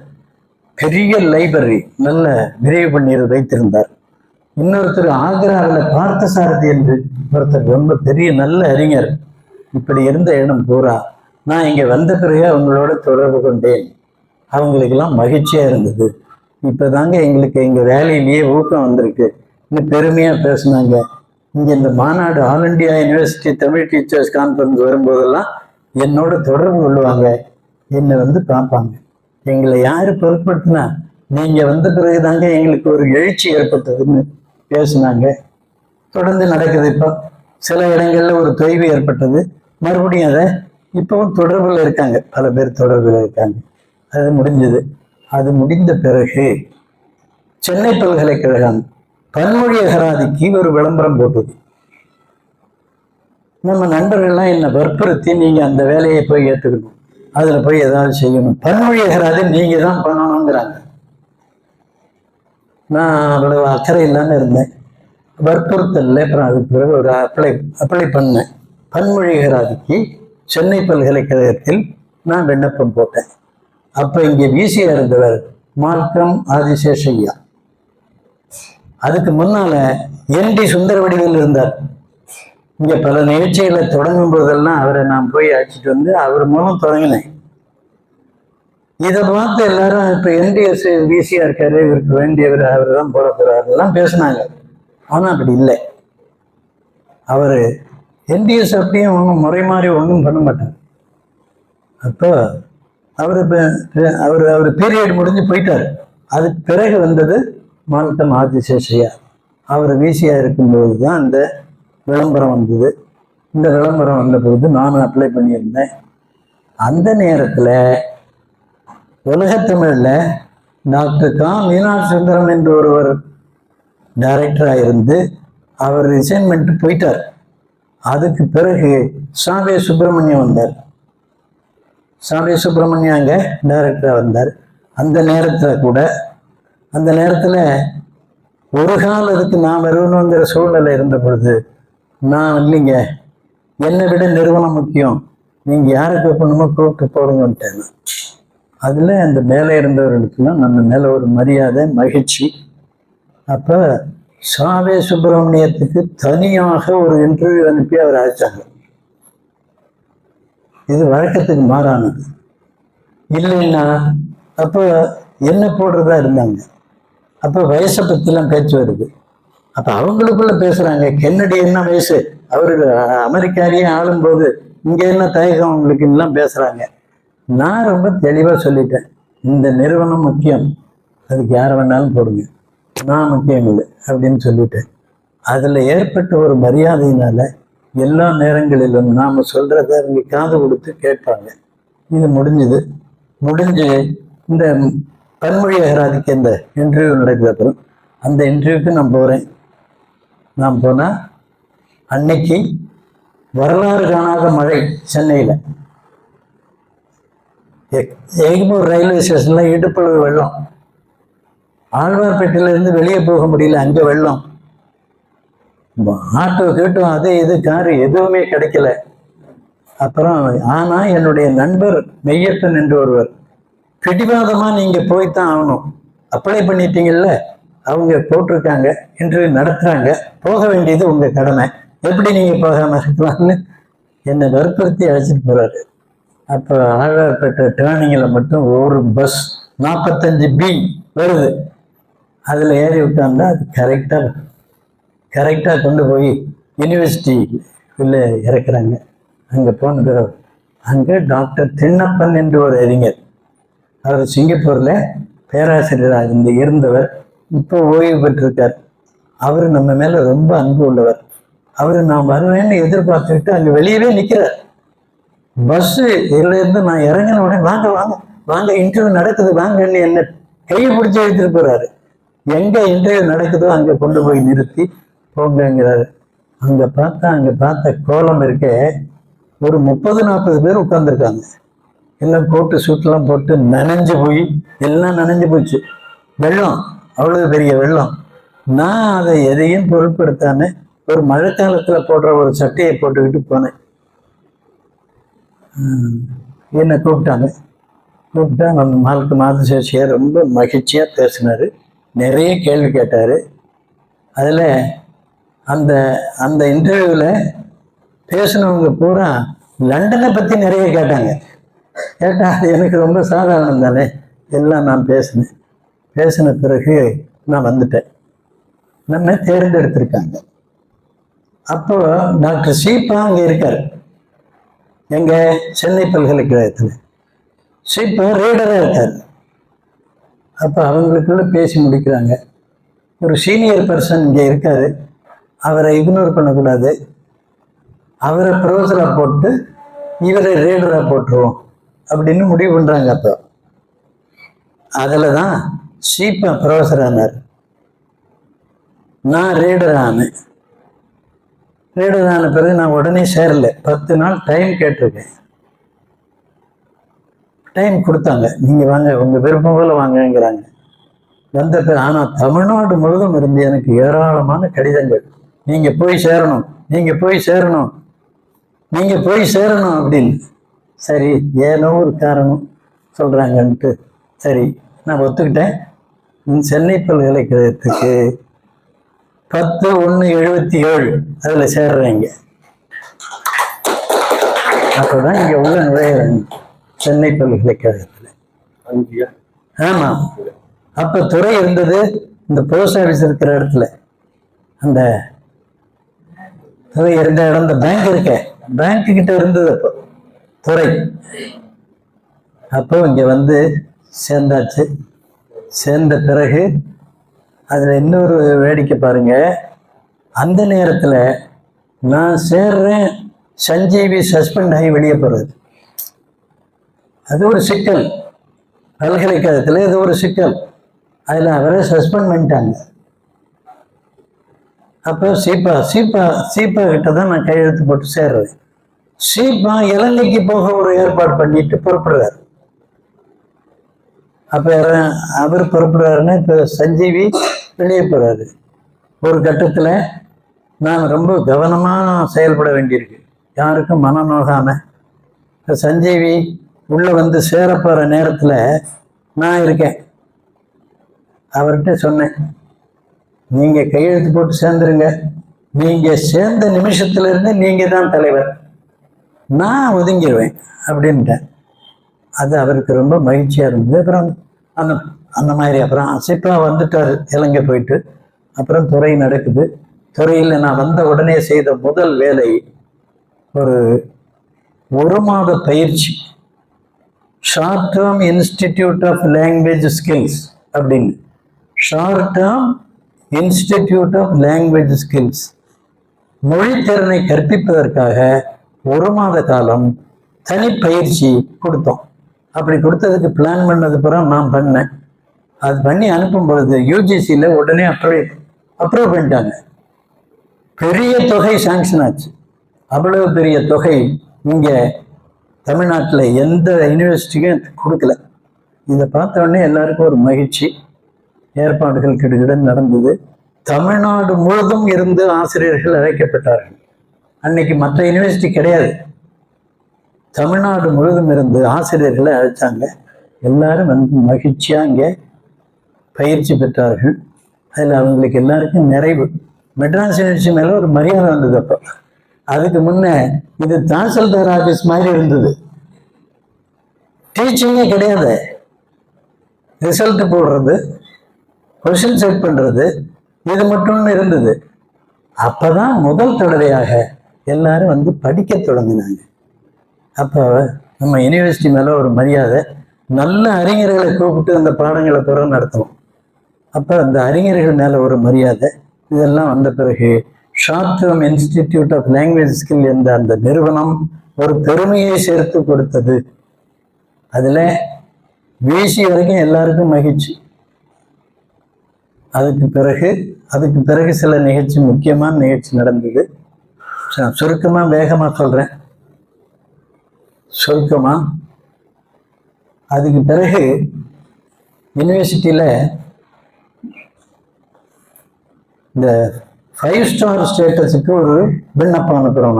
பெரிய லைப்ரரி நல்ல விரைவு பண்ணி வைத்திருந்தார். இன்னொருத்தர் ஆக்ராவில் பார்த்தசாரதி என்று ஒருத்தர், ரொம்ப பெரிய நல்ல அறிஞர். இப்படி இருந்த இடம் பூரா நான் இங்கே வந்த பிறகு அவங்களோட தொடர்பு கொண்டேன். அவங்களுக்கெல்லாம் மகிழ்ச்சியாக இருந்தது. இப்போ தாங்க எங்களுக்கு எங்கள் வேலையிலேயே ஊக்கம் வந்திருக்கு, இன்னும் பெருமையாக பேசுனாங்க. இங்கே இந்த மாநாடு, all India university Tamil teachers conference வரும்போதெல்லாம் என்னோட தொடர்பு கொள்ளுவாங்க, என்னை வந்து பார்ப்பாங்க. எங்களை யார் பொருட்படுத்தினா, நீங்கள் வந்த பிறகு தாங்க எங்களுக்கு ஒரு எழுச்சி ஏற்பட்டதுன்னு பேசுனாங்க. தொடர்ந்து நடக்குது. இப்போ சில இடங்கள்ல ஒரு தொய்வு ஏற்பட்டது, மறுபடியும் அதை இப்பவும் தொடர்பில் இருக்காங்க, பல பேர் தொடர்பில் இருக்காங்க. அது முடிஞ்சது. அது முடிந்த பிறகு சென்னை பல்கலைக்கழகம் பன்மொழி அகராதிக்கு ஒரு விளம்பரம் போட்டது. நம்ம நண்பர்கள்லாம் என்னை வற்புறுத்தி, நீங்கள் அந்த வேலையை போய் ஏற்றுக்கணும், அதில் போய் ஏதாவது செய்யணும், பன்மொழி அகராதி நீங்கள் தான் பண்ணணுங்கிறாங்க. நான் அவ்வளவு அக்கறை இல்லாமல் இருந்தேன், வற்புறுத்தல. அப்புறம் அதுக்கு பிறகு ஒரு அப்ளை பண்ணேன். பன்மொழி அகராதிக்கு சென்னை பல்கலைக்கழகத்தில் நான் விண்ணப்பம் போட்டேன். அப்போ இங்கே விசியா இருந்தவர் மால்கம் ஆதிசேஷய்யா. அதுக்கு முன்னால என்டி சுந்தரவடிவேல் இருந்தார். இங்கே பல நிகழ்ச்சிகளை தொடங்கும் போதெல்லாம் அவரை நான் போய் அழைச்சிட்டு வந்து அவர் மூலம் தொடங்கினேன். இதை பார்த்து எல்லாரும் இப்போ என்டிஎஸ் விசியா இருக்காரு, இவருக்கு வேண்டியவர் அவர் தான் போட போறாருலாம் பேசினாங்க. ஆனால் அப்படி இல்லை. அவர் என்டிஎஸ் அப்படியும் ஒன்றும் முறை மாறி ஒன்றும் பண்ண மாட்டார். அப்போ அவர் பீரியட் முடிஞ்சு போயிட்டார். அதுக்கு பிறகு வந்தது மால்கம் ஆதிசேஷய்யா. அவர் விசியா இருக்கும்போது தான் இந்த விளம்பரம் வந்தது. இந்த விளம்பரம் வந்தபோது நானும் அப்ளை பண்ணியிருந்தேன். அந்த நேரத்தில் உலகத்தமிழில் டாக்டர் கா மீனாட்சி சுந்தரம் என்று ஒருவர் டைரக்டராக இருந்து அவர் ரிசைன்மெண்ட் போயிட்டார். அதுக்கு பிறகு சாவே சுப்பிரமணியம் வந்தார். சாவே சுப்பிரமணியம் அங்கே டைரக்டராக வந்தார். அந்த நேரத்தில் ஒரு காலம் அதுக்கு நான் வரணுங்கிற சூழ்நிலை இருந்த பொழுது நான் இல்லைங்க, என்னை விட நிறுவனம் முக்கியம், நீங்கள் யாரை கூப்பிடணுமோ கூப்பிட்டு போடுங்கன்ட்டேன். அதில் அந்த மேலே இருந்தவர்களுக்கெல்லாம் நம்ம மேலே ஒரு மரியாதை, மகிழ்ச்சி. அப்போ சாவே சுப்பிரமணியத்துக்கு தனியாக ஒரு இன்டர்வியூ அனுப்பி அவர் அழைச்சாங்க. இது வழக்கத்துக்கு மாறானது இல்லைன்னா அப்போ என்ன போடுறதா இருந்தாங்க. அப்போ வயசை பற்றிலாம் பேச்சு வருது. அப்போ அவங்களுக்குள்ள பேசுகிறாங்க, கென்னடி என்ன வயசு, அவரு அமெரிக்காரியே ஆளும்போது இங்கே என்ன தயக்கம் அவங்களுக்கு எல்லாம் பேசுகிறாங்க. நான் ரொம்ப தெளிவாக சொல்லிட்டேன், இந்த நிறுவனம் முக்கியம், அதுக்கு யாரை வேணாலும் போடுங்க, நான் முக்கியம் இல்லை அப்படின்னு சொல்லிட்டேன். அதில் ஏற்பட்ட ஒரு மரியாதையினால எல்லா நேரங்களிலும் நாம் சொல்கிறத அவங்க காது கொடுத்து கேட்பாங்க. இது முடிஞ்சு இந்த பன்மொழி அகராதிக்கு இந்த இன்டர்வியூ நடக்குது. அப்புறம் அந்த இன்டர்வியூக்கு நான் போகிறேன். நான் போனால் அன்னைக்கு வரலாறு காணாத மழை சென்னையில். எக்மூர் ரயில்வே ஸ்டேஷன்ல இடுப்பளவு வெள்ளம். ஆழ்வார்பேட்டையிலேருந்து வெளியே போக முடியல, அங்கே வெள்ளம். ஆட்டோ கேட்டோம், அது இது காரு எதுவுமே கிடைக்கல. அப்புறம் ஆனால் என்னுடைய நண்பர் மெய்யப்பன் என்று ஒருவர் பிடிவாதமாக நீங்கள் போய்த்தான் ஆகணும், அப்ளை பண்ணிட்டீங்கல்ல, அவங்க போட்டிருக்காங்க, இன்டர்வியூ நடத்துகிறாங்க, போக வேண்டியது உங்கள் கடமை, எப்படி நீங்கள் போகாமல் இருக்கலாம்னு என்னை வற்புறுத்தி அழைச்சிட்டு போகிறாரு. அப்போ ஆழ்வார்பேட்டை டேர்னிங்கில் மட்டும் ஒரு பஸ் 45B வருது. அதில் ஏறி உட்காந்தா அது கரெக்டாக கொண்டு போய் யூனிவர்சிட்டி உள்ளே இறக்குறாங்க. அங்கே போன பிறகு அங்கே டாக்டர் திண்ணப்பன் என்று ஒரு அறிஞர், அவர் சிங்கப்பூரில் பேராசிரியராக இருந்தவர். இப்போ ஓய்வு பெற்றிருக்கார். அவர் நம்ம மேலே ரொம்ப அன்பு உள்ளவர். அவர் நான் வருவேன்னு எதிர்பார்த்துக்கிட்டு அங்கே வெளியவே நிற்கிறார். பஸ்ஸு இருந்து நான் இறங்கின உடனே வாங்க வாங்க வாங்க இன்டர்வியூ நடக்குது வாங்கன்னு என்ன கையை பிடிச்சி எடுத்துட்டு போறாரு. எங்க இன்டர்வியூ நடக்குதோ அங்கே கொண்டு போய் நிறுத்தி போங்கிறாரு. அங்கே பார்த்த கோலம் இருக்க ஒரு 30-40 பேர் உட்கார்ந்துருக்காங்க. எல்லாம் கோட்டு சூட்டெல்லாம் போட்டு நனைஞ்சு போய் எல்லாம் நனைஞ்சு போச்சு. வெள்ளம், அவ்வளவு பெரிய வெள்ளம். நான் அதை எதையும் பொருட்படுத்தாம ஒரு மழைக்காலத்துல போடுற ஒரு சட்டையை போட்டுக்கிட்டு போனேன். என்னை கூப்பிட்டா நம்ம மாதசேஷியார் ரொம்ப மகிழ்ச்சியா பேசினாரு. நிறைய கேள்வி கேட்டாரு. அதுல அந்த அந்த இன்டர்வியூல பேசினவங்க பூரா லண்டனை பத்தி நிறைய கேட்டாங்க. கேட்டா அது எனக்கு ரொம்ப சாதாரணம் தானே. எல்லாம் நான் பேசின பிறகு நான் வந்துட்டேன். நம்ம தேர்ந்தெடுத்திருக்காங்க. அப்போ டாக்டர் சீப்பா அங்க இருக்காரு, எங்க சென்னை பல்கலைக்கழகத்தில். சீப்பா ரீடரா இருக்காரு. அப்போ அவங்களுக்குள்ள பேசி முடிக்கிறாங்க. ஒரு சீனியர் பர்சன் இங்கே இருக்காரு, அவரை இக்னோர் பண்ணக்கூடாது, அவரை ப்ரொஃபஸரா போட்டு இவரை ரீடரா போட்டுருவோம் அப்படின்னு முடிவு பண்றாங்க. அப்போ அதுல தான் சீப்பா ப்ரொஃபஸர் ஆனார். நான் ரீடர் ஆனேன். ரீடர் ஆன பிறகு நான் உடனே சேரல. 10 நாள் டைம் கேட்டிருக்கேன். டைம் கொடுத்தாங்க. நீங்க வாங்க, உங்க விருப்பம் போல வாங்கங்கிறாங்க. வந்த பிறகு ஆனா தமிழ்நாடு முழுவதும் இருந்து எனக்கு ஏராளமான கடிதங்கள். நீங்க போய் சேரணும், நீங்க போய் சேரணும், நீங்க போய் சேரணும் அப்படின்னு. சரி, ஏனோ ஒரு காரணம் சொல்றாங்கன்ட்டு சரி நான் ஒத்துக்கிட்டேன். சென்னை பல்கலைக்கழகத்துக்கு 10/1/77 அதுல சேர்றீங்க. அப்பதான் இங்க உள்ள நுழையிறாங்க சென்னை பல்கலைக்கழகத்துல. ஆமா, அப்ப துறை இருந்தது இந்த போஸ்ட் ஆபீஸ் இருக்கிற இடத்துல. அந்த துறை இருந்த இடம், இந்த பேங்க் இருக்க பேங்க் கிட்ட இருந்தது அப்போ துறை. அப்போ இங்க வந்து சேர்ந்தாச்சு. சேர்ந்த பிறகு அதுல இன்னொரு வேடிக்கை பாருங்க. அந்த நேரத்துல நான் சேர்றேன், சஞ்சீவி சஸ்பெண்ட் ஆகி வெளியே போறது. அது ஒரு சிக்கல். பல்கலைக்கழகத்துல இது ஒரு சிக்கல். அதுல அவரை சஸ்பெண்ட் பண்ணிட்டாங்க. அப்போ சீப்பா கிட்ட தான் நான் கையெழுத்து போட்டு சேர்றேன். சீப்பா இலங்கைக்கு போக ஒரு ஏற்பாடு பண்ணிட்டு புறப்படுறாரு. அப்ப அவர் புறப்படுறாருன்னா இப்ப சஞ்சீவி வெளியே போறாரு. ஒரு கட்டத்துல நான் ரொம்ப கவனமா செயல்பட வேண்டியிருக்கு, யாருக்கும் மனம் நோகாம. இப்ப சஞ்சீவி உள்ள வந்து சேரப்போற நேரத்துல நான் இருக்கேன். அவர்கிட்ட சொன்னேன், நீங்க கையெழுத்து போட்டு சேர்ந்துருங்க, நீங்க சேர்ந்த நிமிஷத்துல இருந்து நீங்க தான் தலைவர், நான் ஒதுங்கிடுவேன் அப்படின்ட்டேன். அது அவருக்கு ரொம்ப மகிழ்ச்சியா இருந்தது. அப்புறம் அந்த மாதிரி அப்புறம் சிப்பா வந்துட்டாரு இலங்கை போயிட்டு. அப்புறம் துறை நடக்குது. துறையில் நான் வந்த உடனே செய்த முதல் வேலை ஒரு மாத பயிற்சி, short term institute of language skills அப்படின்னு. Short term institute of language skills, மொழித்திறனை கற்பிப்பதற்காக 1 மாத காலம் தனி பயிற்சி கொடுத்தோம். அப்படி கொடுத்ததுக்கு பிளான் பண்ணது பிறகு நான் பண்ணேன். அது பண்ணி அனுப்பும் பொழுது யூஜிசியில் உடனே அப்ரூவ் பண்ணிட்டாங்க. பெரிய தொகை சாங்ஷன் ஆச்சு. அவ்வளவு பெரிய தொகை இங்கே தமிழ்நாட்டில் எந்த யூனிவர்சிட்டிக்கும் கொடுக்கல. இதை பார்த்த உடனே எல்லாருக்கும் ஒரு மகிழ்ச்சி. ஏற்பாடுகள் கிட்டத்தட்ட நடந்தது. தமிழ்நாடு முழுதும் இருந்து ஆசிரியர்கள் அழைக்கப்பட்டார்கள். அன்னைக்கு மற்ற யூனிவர்சிட்டி கிடையாது. தமிழ்நாடு முழுவதும் இருந்து ஆசிரியர்களை அழைச்சாங்க. எல்லாரும் வந்து மகிழ்ச்சியா இங்கே பயிற்சி பெற்றார்கள். அதில் அவங்களுக்கு எல்லாருக்கும் நிறைவு. மெட்ராஸ் யூனிவர்சிட்டி மேல ஒரு மரியாதை வந்தது. அப்போ அதுக்கு முன்னே இது தாசில்தார் ஆபீஸ் மாதிரி இருந்தது. டீச்சிங்கே கிடையாது, ரிசல்ட் போடுறது, கொஸ்டின் செட் பண்றது, இது மட்டும் இருந்தது. அப்பதான் முதல் தடவையாக எல்லாரும் வந்து படிக்க தொடங்கினாங்க. அப்போ நம்ம யூனிவர்சிட்டி மேலே ஒரு மரியாதை. நல்ல அறிஞர்களை கூப்பிட்டு அந்த பாடங்களை பிற நடத்தணும். அப்போ அந்த அறிஞர்கள் மேல ஒரு மரியாதை. இதெல்லாம் வந்த பிறகு short term institute of language skill என்ற அந்த நிறுவனம் ஒரு பெருமையை சேர்த்து கொடுத்தது. அதுல வீசி வரைக்கும் எல்லாருக்கும் மகிழ்ச்சி. அதுக்கு பிறகு சில நிகழ்ச்சி, முக்கியமான நிகழ்ச்சி நடந்தது. சுருக்கமா வேகமா சொல்றேன். அதுக்கு பிறகு யூனிவர்சிட்டியில இந்த 5 ஸ்டார் ஸ்டேட்டஸுக்கு ஒரு விண்ணப்பம் அனுப்புறோம்.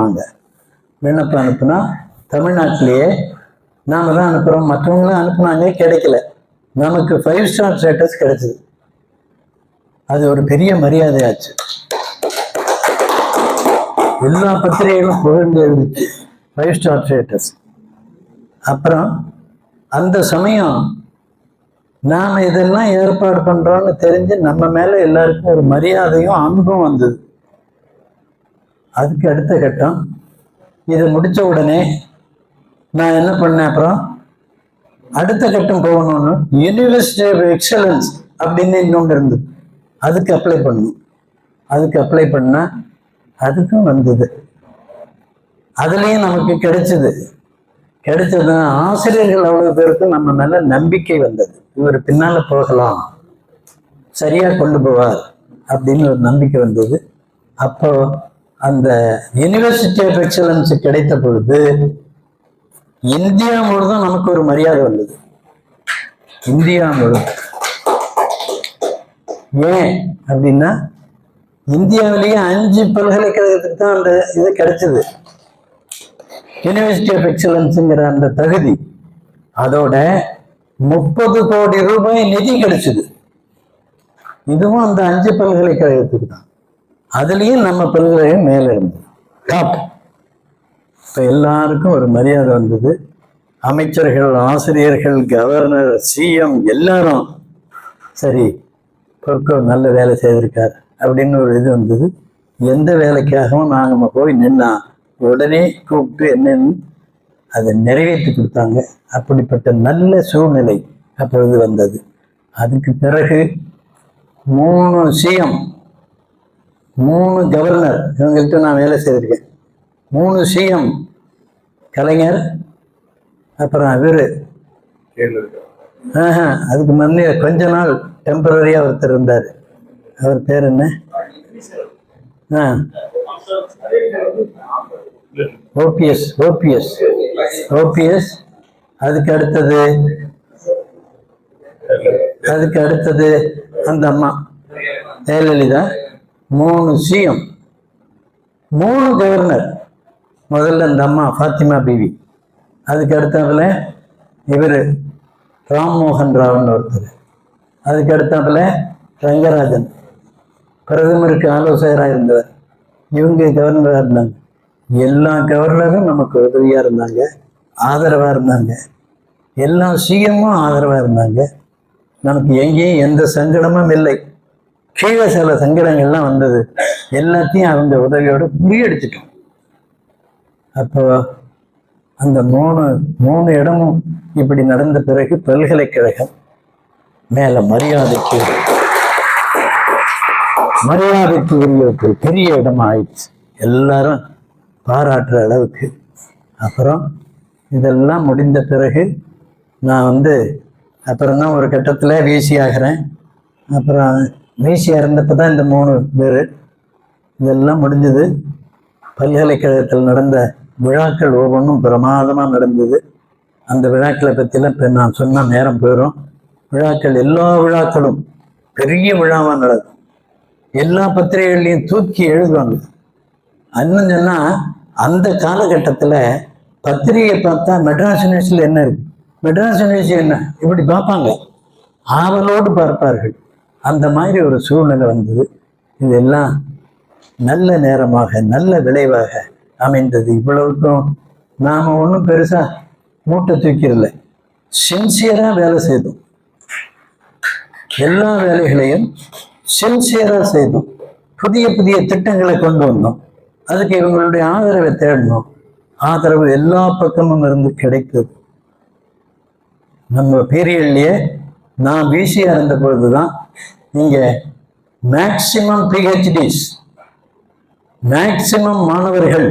விண்ணப்பம் அனுப்புனா தமிழ்நாட்டிலேயே நாம தான் அனுப்புறோம். மற்றவங்களும் அனுப்புனாங்க, கிடைக்கல. நமக்கு 5 ஸ்டார் ஸ்டேட்டஸ் கிடைச்சது. அது ஒரு பெரிய மரியாதையாச்சு. எல்லா பத்திரிகைகளும் புகழ்ந்து இருந்துச்சு 5 ஸ்டார் ஸ்டேட்டஸ். அப்புறம் அந்த சமயம் நாம இதெல்லாம் ஏற்பாடு பண்றோம்னு தெரிஞ்சு நம்ம மேல எல்லாருக்கும் ஒரு மரியாதையும் அன்பும் வந்தது. அதுக்கு அடுத்த கட்டம், இதை முடிச்ச உடனே நான் என்ன பண்ணேன், அப்புறம் அடுத்த கட்டம் போகணும்னு யூனிவர்சிட்டி ஆஃப் எக்ஸலன்ஸ் அப்படின்னு இன்னொன்று இருந்தது. அதுக்கு அப்ளை பண்ணா அதுக்கும் வந்தது. அதுலேயும் நமக்கு கிடைச்சது ஆசிரியர்கள் அவ்வளவு பேருக்கும் நம்ம மேல நம்பிக்கை வந்தது. இவர் பின்னால போகலாம், சரியா கொண்டு போவார் அப்படின்னு ஒரு நம்பிக்கை வந்தது. அப்போ அந்த யூனிவர்சிட்டி ஆஃப் எக்ஸலன்ஸ் கிடைத்த பொழுது இந்தியா முழுதும் நமக்கு ஒரு மரியாதை வந்தது. இந்தியா முழுதும். ஏன் அப்படின்னா, இந்தியாவிலேயே 5 பல்கலைக்கழகத்துக்கு தான் அந்த இது கிடைச்சது, யூனிவர்சிட்டி ஆஃப் எக்ஸலன்ஸுங்கிற அந்த தகுதி. அதோட 30 கோடி ரூபாய் நிதி கிடைச்சது. இதுவும் அந்த 5 பல்கலைக்கழகத்துக்கு தான். அதுலயும் நம்ம பல்கலைக்கழகம் மேல இருந்தது, டாப். இப்ப எல்லாருக்கும் ஒரு மரியாதை வந்தது. அமைச்சர்கள், ஆசிரியர்கள், கவர்னர், சிஎம் எல்லாரும் சரி, பொறுக்க நல்ல வேலை செய்திருக்காரு அப்படின்னு ஒரு இது வந்தது. எந்த வேலைக்காகவும் நாங்கள் போய் நின்னா உடனே கூப்பிட்டு என்னன்னு அதை நிறைவேற்றி கொடுத்தாங்க. அப்படிப்பட்ட நல்ல சூழ்நிலை அப்பொழுது வந்தது. அதுக்கு பிறகு 3 சிஎம், 3 கவர்னர், இவங்கள்ட்ட நான் வேலை செய்திருக்கேன். 3 சிஎம், கலைஞர், அப்புறம் அவரு, அதுக்கு முன்னே கொஞ்ச நாள் டெம்பரரியா ஒருத்தர் இருந்தார். அவர் பேர் என்ன? ஓபிஎஸ். அதுக்கு அடுத்தது அந்த அம்மா ஜெயலலிதா. 3 CM, 3 governor. முதல்ல அந்த அம்மா ஃபாத்திமா பிவி. அதுக்கு அடுத்தாப்புல இவர் ராம்மோகன் ராவ்னு ஒருத்தர். அதுக்கு அடுத்தாப்புல ரங்கராஜன், பிரதமருக்கு ஆலோசகராக இருந்தவர். இவங்க கவர்னராக இருந்தாங்க. எல்லா கவர்னரும் நமக்கு உதவியா இருந்தாங்க, ஆதரவா இருந்தாங்க. எல்லா சிஎம்மும் ஆதரவா இருந்தாங்க. நமக்கு எங்கேயும் எந்த சங்கடமும் இல்லை. கீழே சில சங்கடங்கள்லாம் வந்தது, எல்லாத்தையும் அவங்க உதவியோடு முறியடிச்சிட்டோம். அப்போ அந்த மூணு இடமும் இப்படி நடந்த பிறகு பல்கலைக்கழகம் மேல மரியாதைக்கு உரிய ஒரு பெரிய இடம் ஆயிடுச்சு, எல்லாரும் பாராட்டுற அளவுக்கு. அப்புறம் இதெல்லாம் முடிந்த பிறகு நான் அப்புறம்தான் ஒரு கட்டத்தில் வீசி ஆகிறேன். அப்புறம் வீசியாக இருந்தப்போ தான் இந்த 3 பேர் இதெல்லாம் முடிஞ்சது. பல்கலைக்கழகத்தில் நடந்த விழாக்கள் ஒவ்வொன்றும் பிரமாதமாக நடந்தது. அந்த விழாக்களை பற்றிலாம் இப்போ நான் சொன்ன நேரம் போயிடும். எல்லா விழாக்களும் பெரிய விழாவாக நடக்கும். எல்லா பத்திரிகைகள்லையும் தூக்கி எழுதுவாங்க. இன்னும் சொன்னால் அந்த காலகட்டத்தில் பத்திரிகை பார்த்தா மெட்ராஸ் யூனிவர்சிட்டியில் என்ன இருக்கு, மெட்ராஸ் யூனிவர்சிட்டி என்ன, இப்படி பார்ப்பாங்க, ஆவலோடு பார்ப்பார்கள். அந்த மாதிரி ஒரு சூழ்நிலை வந்தது. இதெல்லாம் நல்ல நேரமாக, நல்ல விளைவாக அமைந்தது. இவ்வளவுக்கும் நாம் ஒன்றும் பெருசாக மூட்டை தூக்கிடல, சின்சியராக வேலை செய்தோம். எல்லா வேலைகளையும் சின்சியராக செய்தோம். புதிய புதிய திட்டங்களை கொண்டு வந்தோம். அதுக்கு இவங்களுடைய ஆதரவை தேடணும். ஆதரவு எல்லா பக்கமும் இருந்து கிடைத்தது. நம்ம பீரியட்லயே நான் பிசியா இருந்த பொழுதுதான் நீங்க மேக்சிமம் பிஹெச்டிஸ், மேக்சிமம் மாணவர்கள்,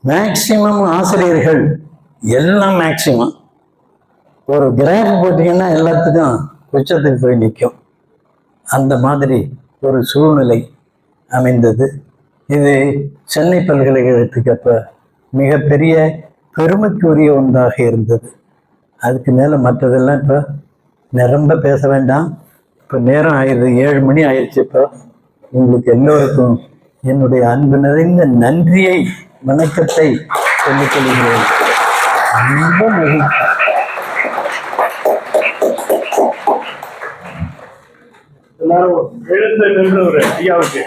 மேக்சிமம் ஆசிரியர்கள், எல்லாம் மேக்சிமம். ஒரு கிராஃப் போட்டீங்கன்னா எல்லாத்துக்கும் உச்சத்துக்கு போய் நிற்கும். அந்த மாதிரி ஒரு சூழ்நிலை அமைந்தது. இது சென்னை பல்கலைக்கழகத்துக்கு அப்போ மிகப்பெரிய பெருமைக்குரிய ஒன்றாக இருந்தது. அதுக்கு மேலே மற்றதெல்லாம் இப்போ நிரம்ப பேச வேண்டாம். இப்போ நேரம் ஆயிடுது, 7 மணி ஆயிடுச்சு. இப்போ உங்களுக்கு எல்லோருக்கும் என்னுடைய அன்பு நிறைந்த நன்றியை, வணக்கத்தை சொல்லிக் கொள்கிறேன். ரொம்ப மகிழ்ச்சி. எல்லாரும் எழுந்து நின்று ஒரு ஐயாவுக்கு